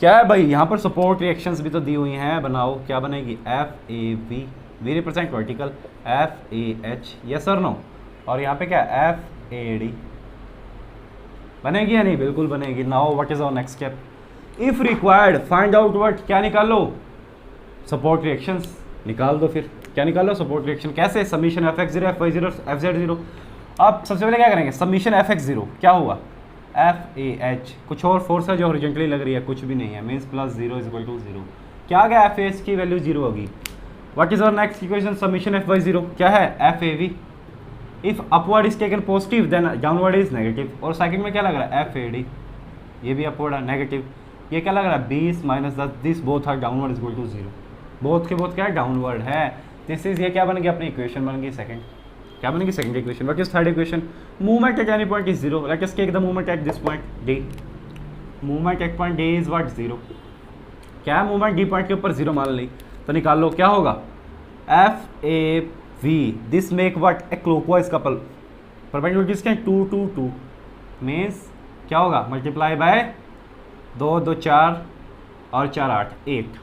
क्या है भाई, यहाँ पर सपोर्ट रिएक्शंस भी तो दी हुई हैं, बनाओ. क्या बनेगी, F A V, we represent vertical, F A H, yes और नो. और यहाँ पे क्या, एफ ए डी. बनेगी या नहीं, बिल्कुल बनेगी. Now what is our next step, if required find out what. क्या निकालो, सपोर्ट रिएक्शंस निकाल दो. फिर क्या निकालो, सपोर्ट रिएक्शन. कैसे, summation F X zero, F Y zero, F Z zero. अब सबसे पहले क्या करेंगे, समीशन एफ एक्स जीरो क्या हुआ, एफ ए एच. कुछ और फोर्स है जो हॉरिजॉन्टली लग रही है, कुछ भी नहीं है, means plus 0 is equal to 0. क्या आ गया, एफ ए एच की वैल्यू 0 होगी. What is our next equation, summation F Y zero क्या है, F A V. If upward is taken positive then downward is negative. और सेकंड में क्या लग रहा है, एफ ए डी, ये भी अपवर्ड है, नेगेटिव. ये क्या लग रहा है, 20 minus 10, this both are downward is equal to 0. Both के बोथ क्या है, डाउनवर्ड है. दिस इज, ये क्या बन गया, अपनी इक्वेशन बन गई सेकंड. क्या बनेगी, second equation. What is third equation, movement at any point is 0. Let us take the movement at this point D. Movement at point D is what, 0. क्या है, मूवमेंट डी पॉइंट के ऊपर 0 मान ली. तो निकाल लो, क्या होगा, F A we, this make what, A clockwise couple. Perpendicular distance 2 2 2 means क्या होगा, मल्टीप्लाई बाय 2 2 4 और 4 8 8.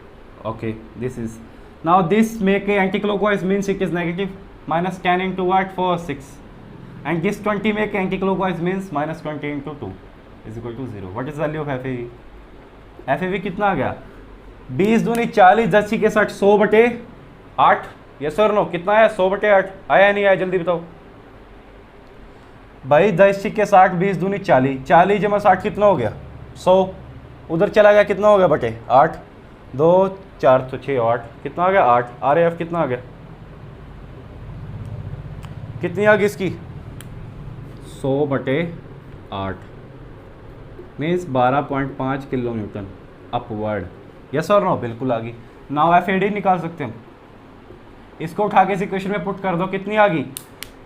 Okay, this is, now this make A anti clockwise means it is negative, minus 10 into what, 4 6, and this 20 make anti-clockwise means minus 20 into 2 is equal to 0. what is value of FAV? FAV कितना आ गया, 20 दूनी 40, 10 के 60, 100 बटे 8. Yes और no, कितना आया, 100 बटे 8. आया नहीं आया, जल्दी बताओ भाई. 10 के 60, 20 दूनी 40, 40 जमा 60 कितना हो गया, 100. उधर चला गया, कितना हो गया, बटे 8. 2 4 तो 6 8, कितना आ गया, 8. RAF कितना आ गया, कितनी आ गई इसकी, 100 बटे 8 means 12.5 kilo Newton upward. Yes और नो, बिल्कुल आ गई. नाउ एफ ए डी निकाल सकते हैं। इसको उठा के इस इक्वेशन में पुट कर दो, कितनी आ गई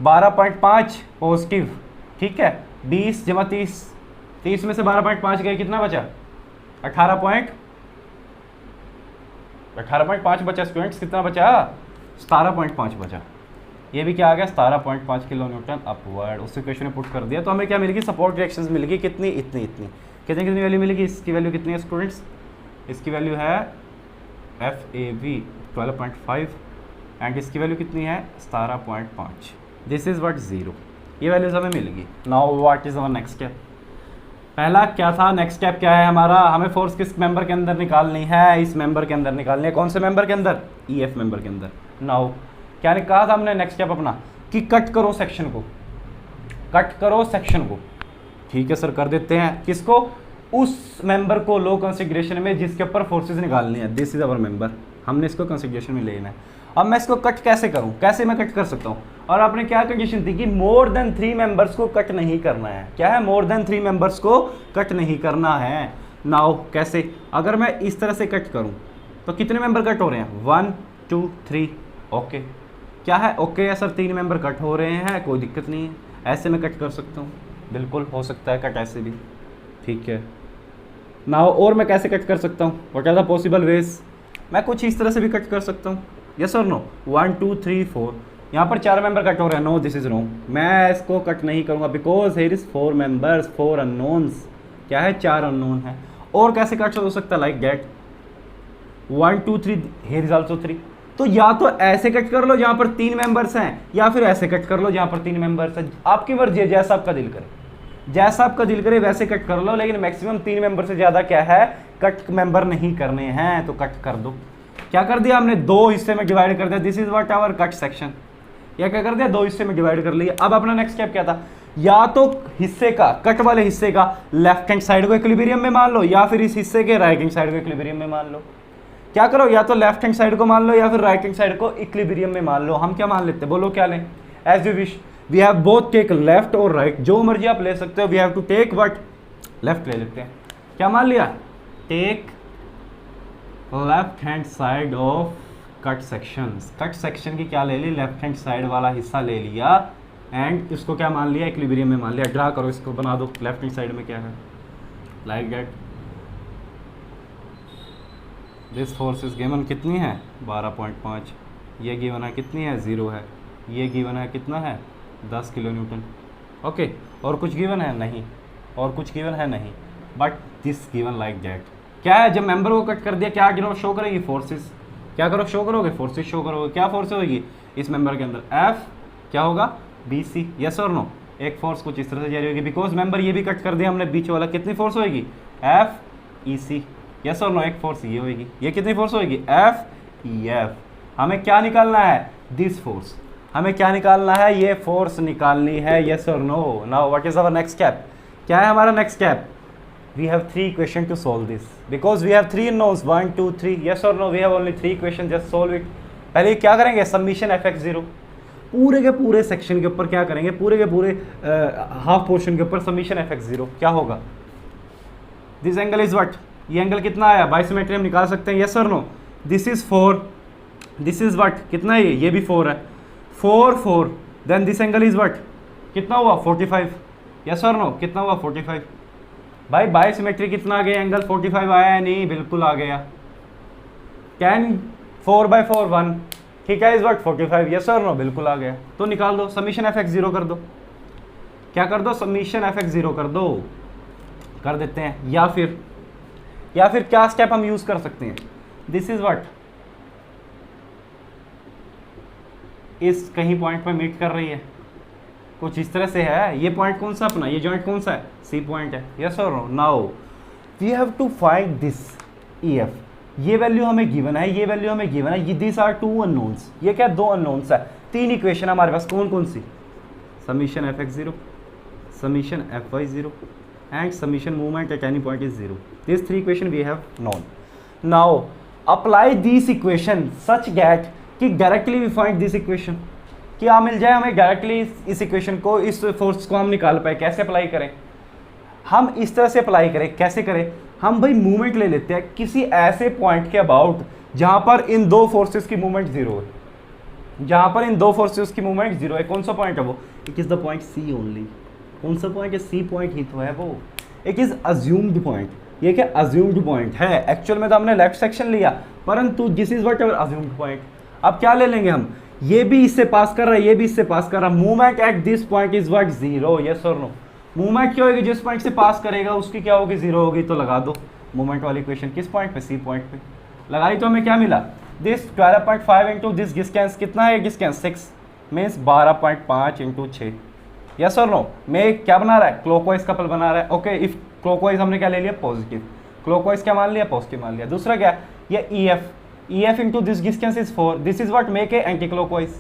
12.5 पॉजिटिव, ठीक है। 20 जमा 30, 30 में से 12.5 गए, कितना बचा 18.5 बचा स्टूडेंट्स, कितना बचा 17.5 बचा। ये भी क्या आ गया 17.5 किलो न्यूटन अपवर्ड। उस इक्वेशन में पुट कर दिया तो हमें क्या मिलेगी, सपोर्ट रिएक्शंस मिलेगी कितनी, इतनी इतनी, कितनी कितनी वैल्यू मिलेगी। इसकी वैल्यू कितनी है स्टूडेंट्स, इसकी वैल्यू है एफ ए वी 12.5 एंड इसकी वैल्यू कितनी है 17.5। दिस इज व्हाट 0, ये वैल्यूज हमें मिलेगी। Now what is our next step. पहला क्या था, नेक्स्ट स्टेप क्या है हमारा, हमें फोर्स किस मेंबर के अंदर निकालनी है, इस मेंबर के अंदर निकालनी है। कौन से मेंबर के अंदर, ई एफ मेंबर के अंदर। नाउ क्या कहा था हमने नेक्स्ट स्टेप अपना कि कट करो सेक्शन को, कट करो सेक्शन को, ठीक है सर कर देते हैं। किसको, उस मेंबर को लो कंसिडरेशन में जिसके ऊपर फोर्सेस निकालनी है। दिस इज अवर मेंबर, हमने इसको कंसिडरेशन में लेना है। अब मैं इसको कट कैसे करूं, कैसे मैं कट कर सकता हूं। और आपने क्या कंडीशन थी कि मोर देन 3 मेंबर्स को कट नहीं करना है। क्या है, मोर देन 3 मेंबर्स को कट नहीं करना है। नाउ कैसे, अगर मैं इस तरह से कट करूं तो कितने मेंबर कट हो रहे हैं 1 2 3, ओके। क्या है ओके है सर, 3 मेंबर कट हो रहे हैं, कोई दिक्कत नहीं है, ऐसे मैं कट कर सकता हूँ, बिल्कुल हो सकता है कट ऐसे भी, ठीक है। नाउ और मैं कैसे कट कर सकता हूँ, what are the possible ways. मैं कुछ इस तरह से भी कट कर सकता हूँ, यस और नो। 1 2 3 4, यहाँ पर 4 मेंबर कट हो रहे हैं, नो दिस इज रॉन्ग, मैं इसको कट नहीं करूँगा because here is 4 members, 4 unknowns. क्या है, 4 अननोन है। और कैसे कट हो सकता है, like that 1 2 3, here is also 3। तो या तो ऐसे कट कर लो जहाँ पर 3 मेंबर्स हैं, या फिर ऐसे कट कर लो जहाँ पर 3 मेंबर्स हैं, आपकी मर्जी है, जैसा आपका दिल करे, जैसा आपका दिल करे वैसे कट कर लो। लेकिन मैक्सिमम 3 मेंबर से ज़्यादा क्या है, कट मेंबर नहीं करने हैं, तो कट कर दो। क्या कर दिया हमने, 2 हिस्से में डिवाइड कर दिया, this is what our cut section. या क्या कर दिया, 2 हिस्से में डिवाइड कर लिया। अब अपना नेक्स्ट स्टेप क्या था, या तो हिस्से का, कट वाले हिस्से का लेफ्ट हैंड साइड को इक्विलिब्रियम में मान लो, या फिर इस हिस्से के राइट हैंड साइड को इक्विलिब्रियम में मान लो। क्या करो, या तो लेफ्ट हैंड साइड को मान लो या फिर राइट हैंड साइड को इक्विलिब्रियम में मान लो। हम क्या मान लेते हैं, बोलो क्या लें, as you wish. We have both take left और राइट, जो मर्जी आप ले सकते हो। We have to take what, left ले लेते हैं। क्या मान लिया, take left hand side of cut sections. Cut section की क्या ले ली, लेफ्ट हैंड साइड वाला हिस्सा ले लिया एंड इसको क्या मान लिया, इक्विलिब्रियम में मान लिया। ड्रा करो, इसको बना दो, लेफ्ट हैंड साइड में क्या है, like that. This force is given कितनी है 12.5, ये गिवन है कितनी है 0 है, ये गिवन है कितना है 10 किलो न्यूटन, ओके। और कुछ गिवन है नहीं, और कुछ गिवन है नहीं, but this given like that. क्या है, जब मेंबर को कट कर दिया क्या गिनो शो करेगी, फोर्सेस। क्या करो, शो करोगे, फोर्सेस शो करोगे। क्या फोर्स होगी इस मेंबर के अंदर, एफ क्या होगा BC, यस और नो। एक फोर्स कुछ इस तरह से जारी होगी, बिकॉज मेंबर ये भी कट कर दिया हमने बीच वाला, कितनी फोर्स होगी FEC, यस और नो। एक फोर्स ये होगी, ये कितनी फोर्स होगी FEF। हमें क्या निकालना है, दिस फोर्स, हमें क्या निकालना है, ये फोर्स निकालनी है, यस और no. Now what is our next step, क्या है हमारा next step, we have 3 equation to solve this because we have 3 unknowns 1 2 3, yes or no, we have only 3 equation, just solve it। पहले क्या करेंगे, summation fx0, पूरे के पूरे section के ऊपर क्या करेंगे, पूरे के पूरे हाफ पोर्शन के ऊपर समीशन fx0 क्या होगा, दिस एंगल इज व्हाट, ये एंगल कितना आया, बाइसिमेट्री हम निकाल सकते हैं, यस और no. This is 4, this is what, कितना है ये भी 4 है, 4 4, then this angle is what, कितना हुआ 45, यस और नो, कितना हुआ 45। भाई बाइसिमेट्री कितना आ गया, एंगल 45 आया है, नहीं बिल्कुल आ गया। कैन 4/4 1, ठीक है, इज व्हाट 45, यस और नो, बिल्कुल आ गया। तो निकाल दो, समीशन fx0 कर दो, क्या कर दो, समीशन fx0 कर दो, कर देते हैं। या फिर क्या स्टेप हम यूज कर सकते हैं, दिस इज व्हाट, इस कहीं पॉइंट पर मीट कर रही है, कुछ इस तरह से है। ये पॉइंट कौन सा अपना, ये जॉइंट कौन सा है, सी पॉइंट है, यस और no. Now we have to find this EF, ये वैल्यू हमें गिवन है, ये वैल्यू हमें गिवन है, ये दिस आर 2 अननोन्स, ये क्या 2 अननोन्स है। 3 इक्वेशन हमारे पास, कौन कौन सी, summation fx0, summation fy0 and summation movement at any point is 0। This 3 equation we have known. Now apply this equation such that कि directly we find this equation, क्या मिल जाए हमें डायरेक्टली इस इक्वेशन को, इस फोर्स को हम निकाल पाए। कैसे अप्लाई करें, हम इस तरह से अप्लाई करें, कैसे करें, हम भाई मूवमेंट ले लेते हैं किसी ऐसे पॉइंट के अबाउट जहां पर इन दो फोर्सेस की मूवमेंट जीरो है, जहां पर इन दो फोर्सेस की मूवमेंट जीरो है। कौन सा पॉइंट है वो? It is the point C only. कौन सा पॉइंट है? सी पॉइंट ही तो है वो। It is assumed point. ये क्या अज्यूम्ड पॉइंट है? एक्चुअल में तो हमने लेफ्ट सेक्शन लिया, परंतु this is what ever assumed point. अब क्या ले लेंगे हम? ये भी इससे पास कर रहा है, ये भी इससे पास कर रहा है। Movement at this point is what zero. Yes और नो? मूवमेंट क्या होगी? जिस पॉइंट से पास करेगा उसकी क्या होगी? जीरो होगी। तो लगा दो मूवमेंट वाली इक्वेशन किस पॉइंट पे? सी पॉइंट पे लगाई। तो हमें क्या मिला? दिस 12.5 इंटू दिस डिस्टेंस कितना है? Distance 6 means 12.5 into 6। यस और नो? में क्या बना रहा है? क्लॉकवाइज कपल बना रहा है। ओके, इफ क्लॉकवाइज हमने क्या ले लिया? पॉजिटिव। क्लॉकवाइज क्या मान लिया? पॉजिटिव मान लिया। दूसरा क्या? ये E F into this distance is 4। This is what make a anti clockwise.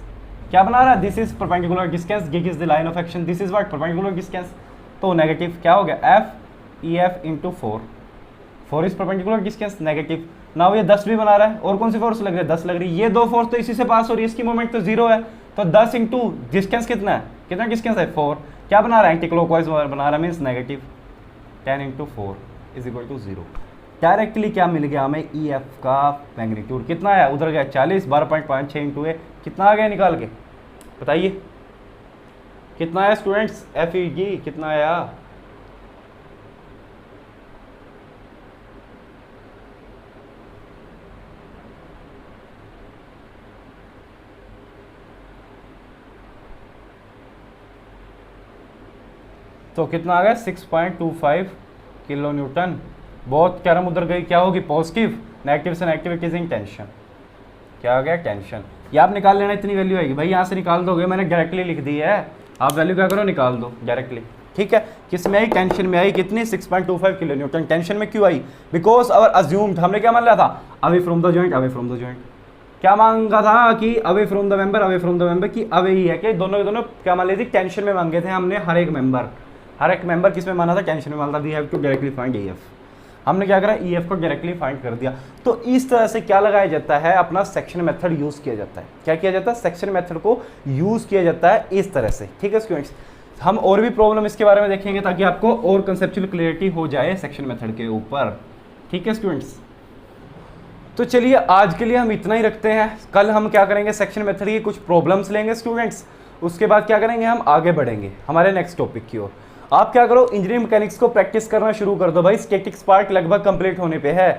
क्या बना रहा है? This is perpendicular distance, gig is the line of action. This is what perpendicular distance. तो नेगेटिव क्या हो गया? F E F into 4। 4 is perpendicular distance, negative. Now ये 10 भी बना रहा है। और कौन सी फोर्स लग रही है? 10 लग रही है। ये दो फोर्स तो इसी से पास हो रही है, इसकी मूवमेंट तो जीरो है। तो 10 इंटू डिस्टेंस कितना है? कितना डिस्टेंस है? 4। क्या बना रहा है? एंटी क्लॉकवाइज बना रहा है, means negative. 10 into 4 is equal to 0। Directly क्या मिल गया हमें? ई एफ का मैग्नीट्यूड कितना है? उधर गया 40, 12.56 इंटू ए कितना आ गया निकाल के? बताइए कितना है स्टूडेंट्स? एफ ई जी कितना आया? तो कितना आ गया? 6.25 किलो न्यूटन। बहुत कैरम उधर गई, क्या होगी? पॉजिटिव। नेगेटिव से negative it is in tension. क्या आ गया? टेंशन। ये आप निकाल लेना, इतनी वैल्यू आएगी भाई, यहाँ से निकाल दोगे। मैंने डायरेक्टली लिख दी है, आप वैल्यू क्या करो? निकाल दो डायरेक्टली। ठीक है, किस में आई? टेंशन में आई। कितनी? 6.25 किलो न्यूटन। टेंशन में क्यों आई? बिकॉज अवर अज्यूम्ड, हमने क्या मान लिया था? Away from the joint, away from the joint. क्या मांगा था? कि away from the member, away from the member की अवे ही है कि दोनों के दोनों क्या मान ली थी? टेंशन में मांगे थे हमने हर एक मेंबर। हर एक मेंबर किस में माना था? टेंशन में माना था। We have to directly find E F. हमने क्या करा? ई एफ को डायरेक्टली फाइंड कर दिया। तो इस तरह से क्या लगाया जाता है? अपना सेक्शन मेथड यूज किया जाता है। क्या किया जाता है? सेक्शन मेथड को यूज किया जाता है इस तरह से। ठीक है स्टूडेंट्स, हम और भी प्रॉब्लम इसके बारे में देखेंगे ताकि आपको और कंसेप्चुअल क्लियरिटी हो जाए सेक्शन मेथड के ऊपर। ठीक है स्टूडेंट्स, तो चलिए आज के लिए हम इतना ही रखते हैं। कल हम क्या करेंगे? सेक्शन मेथड की कुछ प्रॉब्लम्स लेंगे स्टूडेंट्स। उसके बाद क्या करेंगे? हम आगे बढ़ेंगे हमारे नेक्स्ट टॉपिक की ओर। आप क्या करो? इंजीनियरिंग मैकेनिक्स को प्रैक्टिस करना शुरू कर दो भाई। स्टैटिक्स पार्ट लगभग कंप्लीट होने पे है।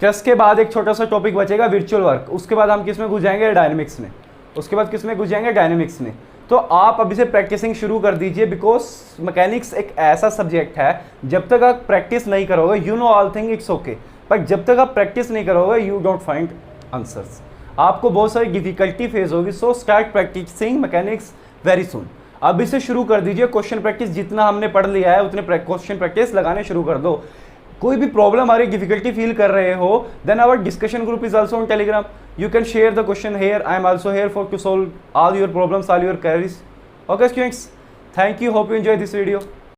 जस्ट के बाद एक छोटा सा टॉपिक बचेगा, वर्चुअल वर्क। उसके बाद हम किस में घुस जाएंगे? डायनेमिक्स में। उसके बाद किस में घुस जाएंगे? डायनेमिक्स में। तो आप अभी से प्रैक्टिसिंग शुरू कर दीजिए, बिकॉज मैकेनिक्स एक ऐसा सब्जेक्ट है जब तक आप प्रैक्टिस नहीं करोगे, you know all thing it's okay, but जब तक आप प्रैक्टिस नहीं करोगे यू डोंट फाइंड आंसर्स। आपको बहुत सारी डिफिकल्टी फेस होगी। So start practicing mechanics very soon. अभी से शुरू कर दीजिए क्वेश्चन प्रैक्टिस। जितना हमने पढ़ लिया है उतने क्वेश्चन प्रैक्टिस लगाने शुरू कर दो। कोई भी प्रॉब्लम आ रही, डिफिकल्टी फील कर रहे हो, then our discussion group is also on Telegram. You can share the question here. I am also here for to solve all your problems, all your queries. Okay students, thank you, hope you enjoy this video.